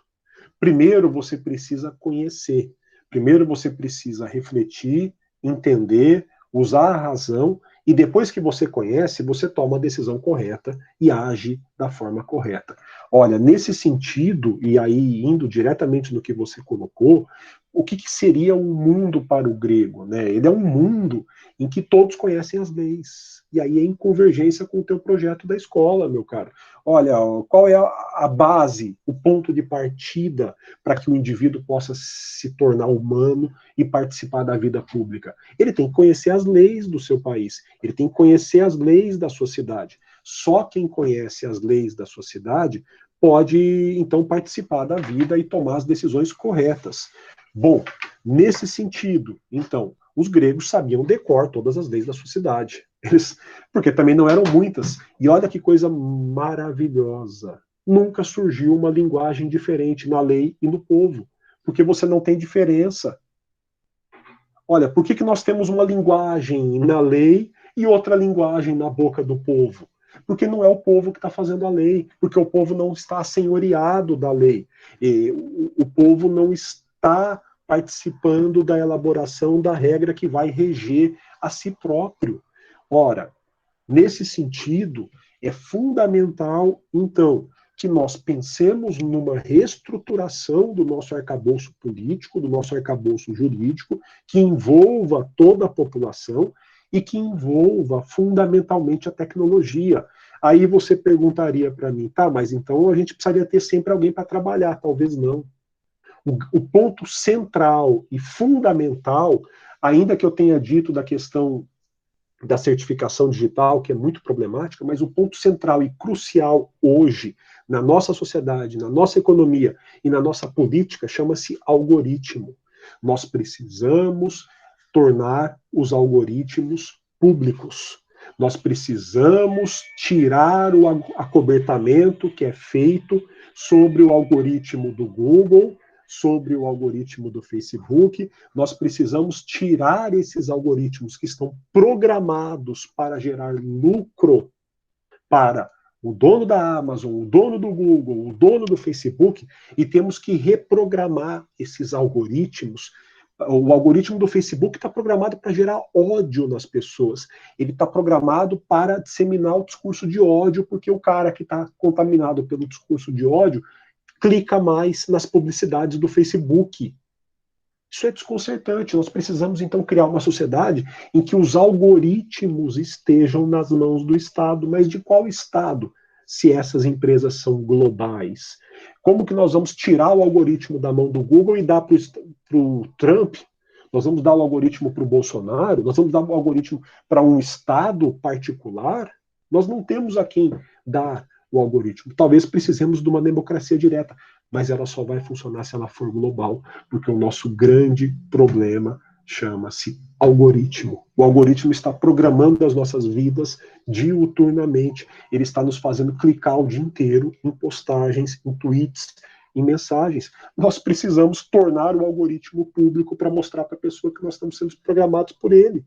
Speaker 1: Primeiro você precisa conhecer, primeiro você precisa refletir, entender, usar a razão, e depois que você conhece, você toma a decisão correta e age da forma correta. Olha, nesse sentido, e aí indo diretamente no que você colocou, o que seria um mundo para o grego, né? Ele é um mundo em que todos conhecem as leis. E aí é em convergência com o teu projeto da escola, meu caro. Olha, qual é a base, o ponto de partida para que o indivíduo possa se tornar humano e participar da vida pública? Ele tem que conhecer as leis do seu país, ele tem que conhecer as leis da sociedade. Só quem conhece as leis da sociedade pode, então, participar da vida e tomar as decisões corretas. Bom, nesse sentido, então, os gregos sabiam decor todas as leis da sociedade. Porque também não eram muitas. E olha que coisa maravilhosa. Nunca surgiu uma linguagem diferente na lei e no povo. Porque você não tem diferença. Olha, por que nós temos uma linguagem na lei e outra linguagem na boca do povo? Porque não é o povo que está fazendo a lei, porque o povo não está assenhoreado da lei. E o povo não está participando da elaboração da regra que vai reger a si próprio. Ora, nesse sentido, é fundamental, então, que nós pensemos numa reestruturação do nosso arcabouço político, do nosso arcabouço jurídico, que envolva toda a população e que envolva fundamentalmente a tecnologia. Aí você perguntaria para mim, tá, mas então a gente precisaria ter sempre alguém para trabalhar. Talvez não. O ponto central e fundamental, ainda que eu tenha dito da questão da certificação digital, que é muito problemática, mas o ponto central e crucial hoje, na nossa sociedade, na nossa economia e na nossa política, chama-se algoritmo. Nós precisamos tornar os algoritmos públicos. Nós precisamos tirar o acobertamento que é feito sobre o algoritmo do Google, sobre o algoritmo do Facebook. Nós precisamos tirar esses algoritmos que estão programados para gerar lucro para o dono da Amazon, o dono do Google, o dono do Facebook, e temos que reprogramar esses algoritmos. O algoritmo do Facebook está programado para gerar ódio nas pessoas. Ele está programado para disseminar o discurso de ódio, porque o cara que está contaminado pelo discurso de ódio clica mais nas publicidades do Facebook. Isso é desconcertante. Nós precisamos, então, criar uma sociedade em que os algoritmos estejam nas mãos do Estado. Mas de qual Estado, se essas empresas são globais? Como que nós vamos tirar o algoritmo da mão do Google e dar para o Trump? Nós vamos dar o algoritmo para o Bolsonaro? Nós vamos dar o algoritmo para um Estado particular? Nós não temos a quem dar o algoritmo. Talvez precisemos de uma democracia direta, mas ela só vai funcionar se ela for global, porque o nosso grande problema chama-se algoritmo. O algoritmo está programando as nossas vidas diuturnamente. Ele está nos fazendo clicar o dia inteiro em postagens, em tweets, em mensagens. Nós precisamos tornar o algoritmo público para mostrar para a pessoa que nós estamos sendo programados por ele.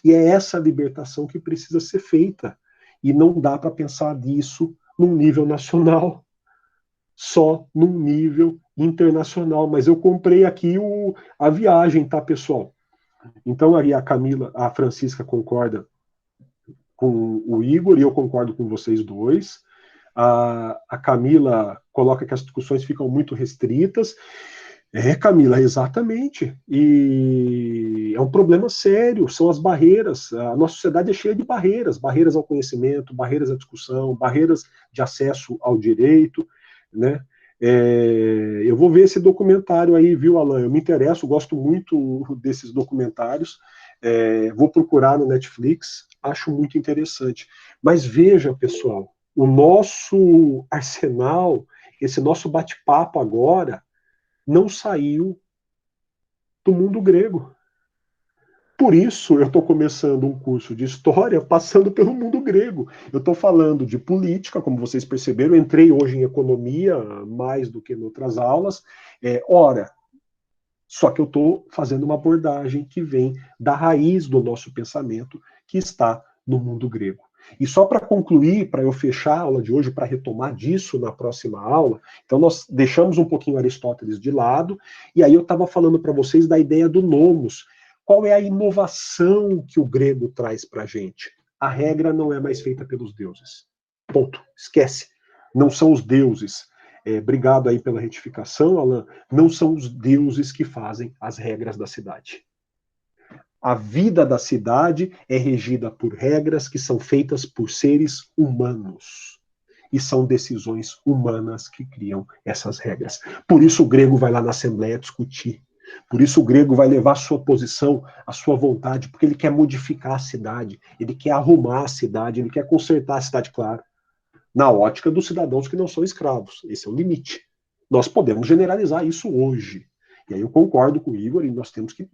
Speaker 1: E é essa libertação que precisa ser feita. E não dá para pensar nisso num nível nacional, só num nível internacional. Mas eu comprei aqui a viagem, tá, pessoal? Então aí a Camila, a Francisca concorda com o Igor, e eu concordo com vocês dois. A Camila coloca que as discussões ficam muito restritas. Camila, exatamente. E é um problema sério, são as barreiras. A nossa sociedade é cheia de barreiras, barreiras ao conhecimento, barreiras à discussão, barreiras de acesso ao direito, né? Eu vou ver esse documentário aí, viu, Alan? Eu me interesso, gosto muito desses documentários. Vou procurar no Netflix, acho muito interessante. Mas veja, pessoal, o nosso arsenal, esse nosso bate-papo agora, não saiu do mundo grego. Por isso, eu estou começando um curso de história passando pelo mundo grego. Eu estou falando de política, como vocês perceberam, eu entrei hoje em economia mais do que em outras aulas. Só que eu estou fazendo uma abordagem que vem da raiz do nosso pensamento, que está no mundo grego. E só para concluir, para eu fechar a aula de hoje, para retomar disso na próxima aula, então nós deixamos um pouquinho Aristóteles de lado, e aí eu estava falando para vocês da ideia do nomos. Qual é a inovação que o grego traz para a gente? A regra não é mais feita pelos deuses. Ponto. Esquece. Não são os deuses. Obrigado aí pela retificação, Alan. Não são os deuses que fazem as regras da cidade. A vida da cidade é regida por regras que são feitas por seres humanos. E são decisões humanas que criam essas regras. Por isso o grego vai lá na Assembleia discutir. Por isso o grego vai levar a sua posição, a sua vontade, porque ele quer modificar a cidade, ele quer arrumar a cidade, ele quer consertar a cidade, claro, na ótica dos cidadãos que não são escravos. Esse é o limite. Nós podemos generalizar isso hoje. E aí eu concordo com o Igor, e nós temos que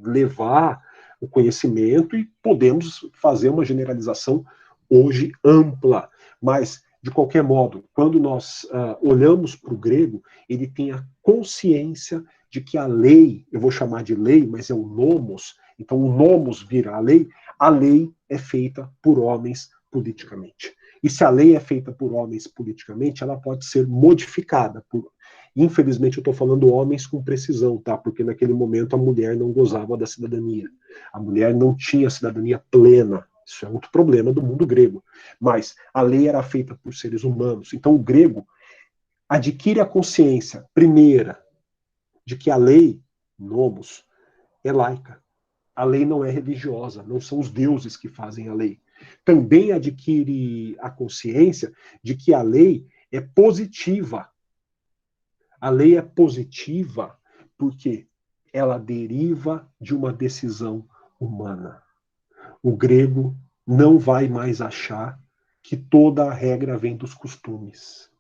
Speaker 1: levar o conhecimento e podemos fazer uma generalização hoje ampla. Mas, de qualquer modo, quando nós olhamos para o grego, ele tem a consciência de que a lei, eu vou chamar de lei, mas é o nomos, então o nomos vira a lei é feita por homens politicamente. E se a lei é feita por homens politicamente, ela pode ser modificada por... Infelizmente, eu estou falando homens com precisão, tá? Porque naquele momento a mulher não gozava da cidadania. A mulher não tinha cidadania plena. Isso é outro problema do mundo grego. Mas a lei era feita por seres humanos. Então o grego adquire a consciência, primeira, de que a lei, nomos, é laica. A lei não é religiosa, não são os deuses que fazem a lei. Também adquire a consciência de que a lei é positiva. A lei é positiva porque ela deriva de uma decisão humana. O grego não vai mais achar que toda a regra vem dos costumes.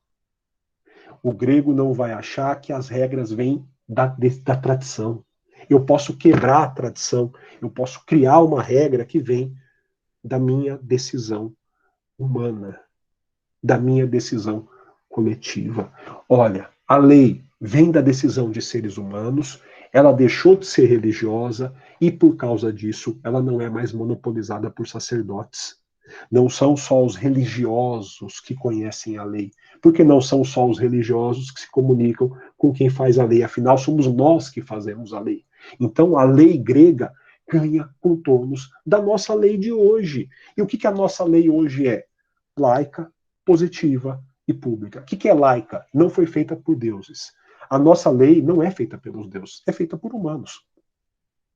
Speaker 1: O grego não vai achar que as regras vêm da tradição. Eu posso quebrar a tradição, eu posso criar uma regra que vem da minha decisão humana, da minha decisão coletiva. Olha, a lei vem da decisão de seres humanos, ela deixou de ser religiosa e, por causa disso, ela não é mais monopolizada por sacerdotes. Não são só os religiosos que conhecem a lei, porque não são só os religiosos que se comunicam com quem faz a lei, afinal, somos nós que fazemos a lei. Então, a lei grega ganha contornos da nossa lei de hoje. E o que a nossa lei hoje é? Laica, positiva e pública. O que é laica? Não foi feita por deuses. A nossa lei não é feita pelos deuses, é feita por humanos.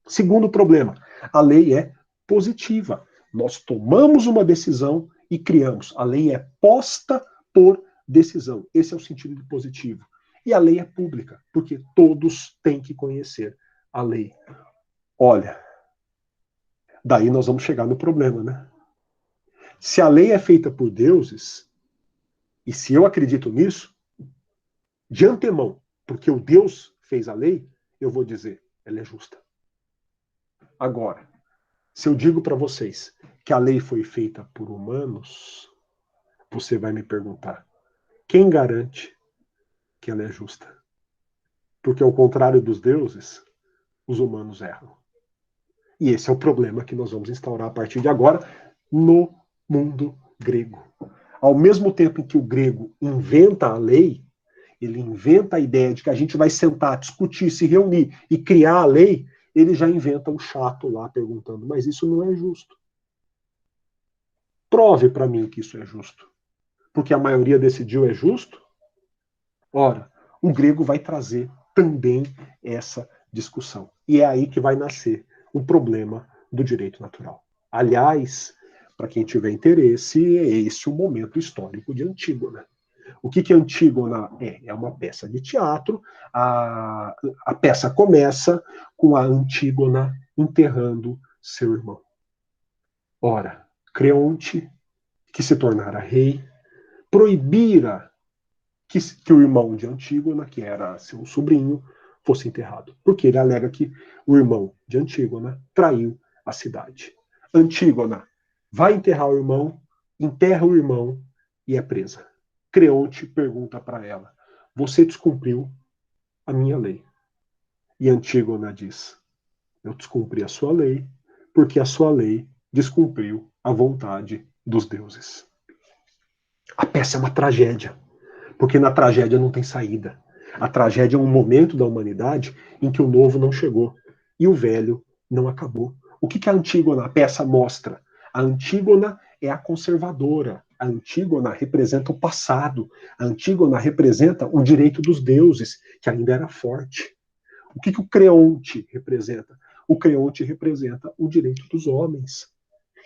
Speaker 1: Segundo problema, a lei é positiva. Nós tomamos uma decisão e criamos. A lei é posta por decisão. Esse é o sentido de positivo. E a lei é pública, porque todos têm que conhecer a lei. Olha, daí nós vamos chegar no problema, né? Se a lei é feita por deuses, e se eu acredito nisso, de antemão, porque o Deus fez a lei, eu vou dizer, ela é justa. Agora, se eu digo para vocês que a lei foi feita por humanos, você vai me perguntar, quem garante que ela é justa? Porque ao contrário dos deuses, os humanos erram. E esse é o problema que nós vamos instaurar a partir de agora no mundo grego. Ao mesmo tempo em que o grego inventa a lei, ele inventa a ideia de que a gente vai sentar, discutir, se reunir e criar a lei, ele já inventa o chato lá perguntando, mas isso não é justo. Prove para mim que isso é justo. Porque a maioria decidiu é justo? Ora, o grego vai trazer também essa discussão. E é aí que vai nascer o problema do direito natural. Aliás, para quem tiver interesse, é esse o momento histórico de Antígona. O que Antígona é? É uma peça de teatro. A peça começa com a Antígona enterrando seu irmão. Ora, Creonte, que se tornara rei, proibira que o irmão de Antígona, que era seu sobrinho, fosse enterrado. Porque ele alega que o irmão de Antígona traiu a cidade. Antígona vai enterrar o irmão, enterra o irmão e é presa. Creonte pergunta para ela, você descumpriu a minha lei. E Antígona diz, eu descumpri a sua lei, porque a sua lei descumpriu a vontade dos deuses. A peça é uma tragédia, porque na tragédia não tem saída. A tragédia é um momento da humanidade em que o novo não chegou e o velho não acabou. O que a Antígona, a peça, mostra? A Antígona é a conservadora. A Antígona representa o passado. A Antígona representa o direito dos deuses, que ainda era forte. O que o Creonte representa? O Creonte representa o direito dos homens,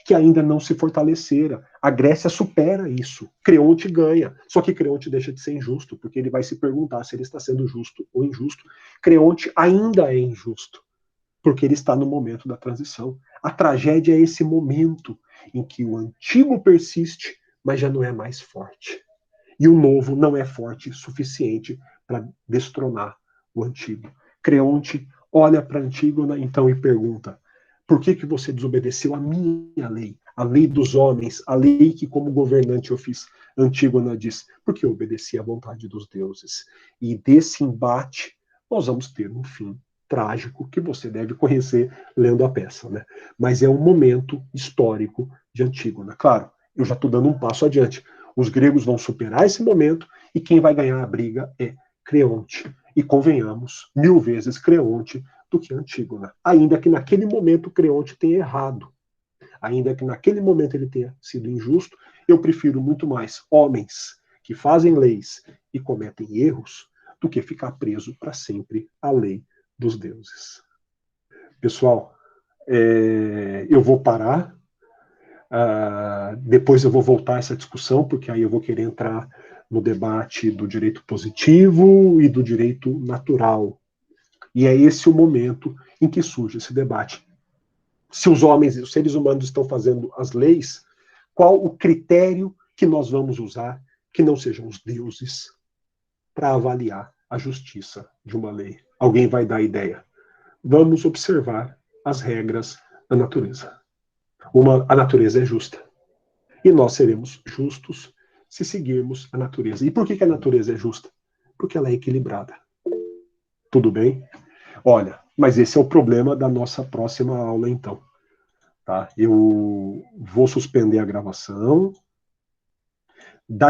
Speaker 1: que ainda não se fortalecera. A Grécia supera isso. Creonte ganha. Só que Creonte deixa de ser injusto, porque ele vai se perguntar se ele está sendo justo ou injusto. Creonte ainda é injusto, porque ele está no momento da transição. A tragédia é esse momento em que o antigo persiste, mas já não é mais forte. E o novo não é forte o suficiente para destronar o antigo. Creonte olha para Antígona então e pergunta, por que você desobedeceu a minha lei, a lei dos homens, a lei que como governante eu fiz? Antígona diz, porque eu obedeci à vontade dos deuses. E desse embate nós vamos ter um fim trágico que você deve conhecer lendo a peça, né? Mas é um momento histórico de Antígona. Claro, eu já estou dando um passo adiante. Os gregos vão superar esse momento e quem vai ganhar a briga é Creonte. E convenhamos, 1000 vezes Creonte do que Antígona. Ainda que naquele momento Creonte tenha errado. Ainda que naquele momento ele tenha sido injusto, eu prefiro muito mais homens que fazem leis e cometem erros do que ficar preso para sempre à lei dos deuses. Pessoal, eu vou parar. Depois eu vou voltar a essa discussão, porque aí eu vou querer entrar no debate do direito positivo e do direito natural. E é esse o momento em que surge esse debate. se os homens, os seres humanos estão fazendo as leis, qual o critério que nós vamos usar que não sejam os deuses para avaliar a justiça de uma lei? Alguém vai dar a ideia. Vamos observar as regras da natureza. A natureza é justa. E nós seremos justos se seguirmos a natureza. E por que a natureza é justa? Porque ela é equilibrada. Tudo bem? Olha, mas esse é o problema da nossa próxima aula, então. Tá? Eu vou suspender a gravação,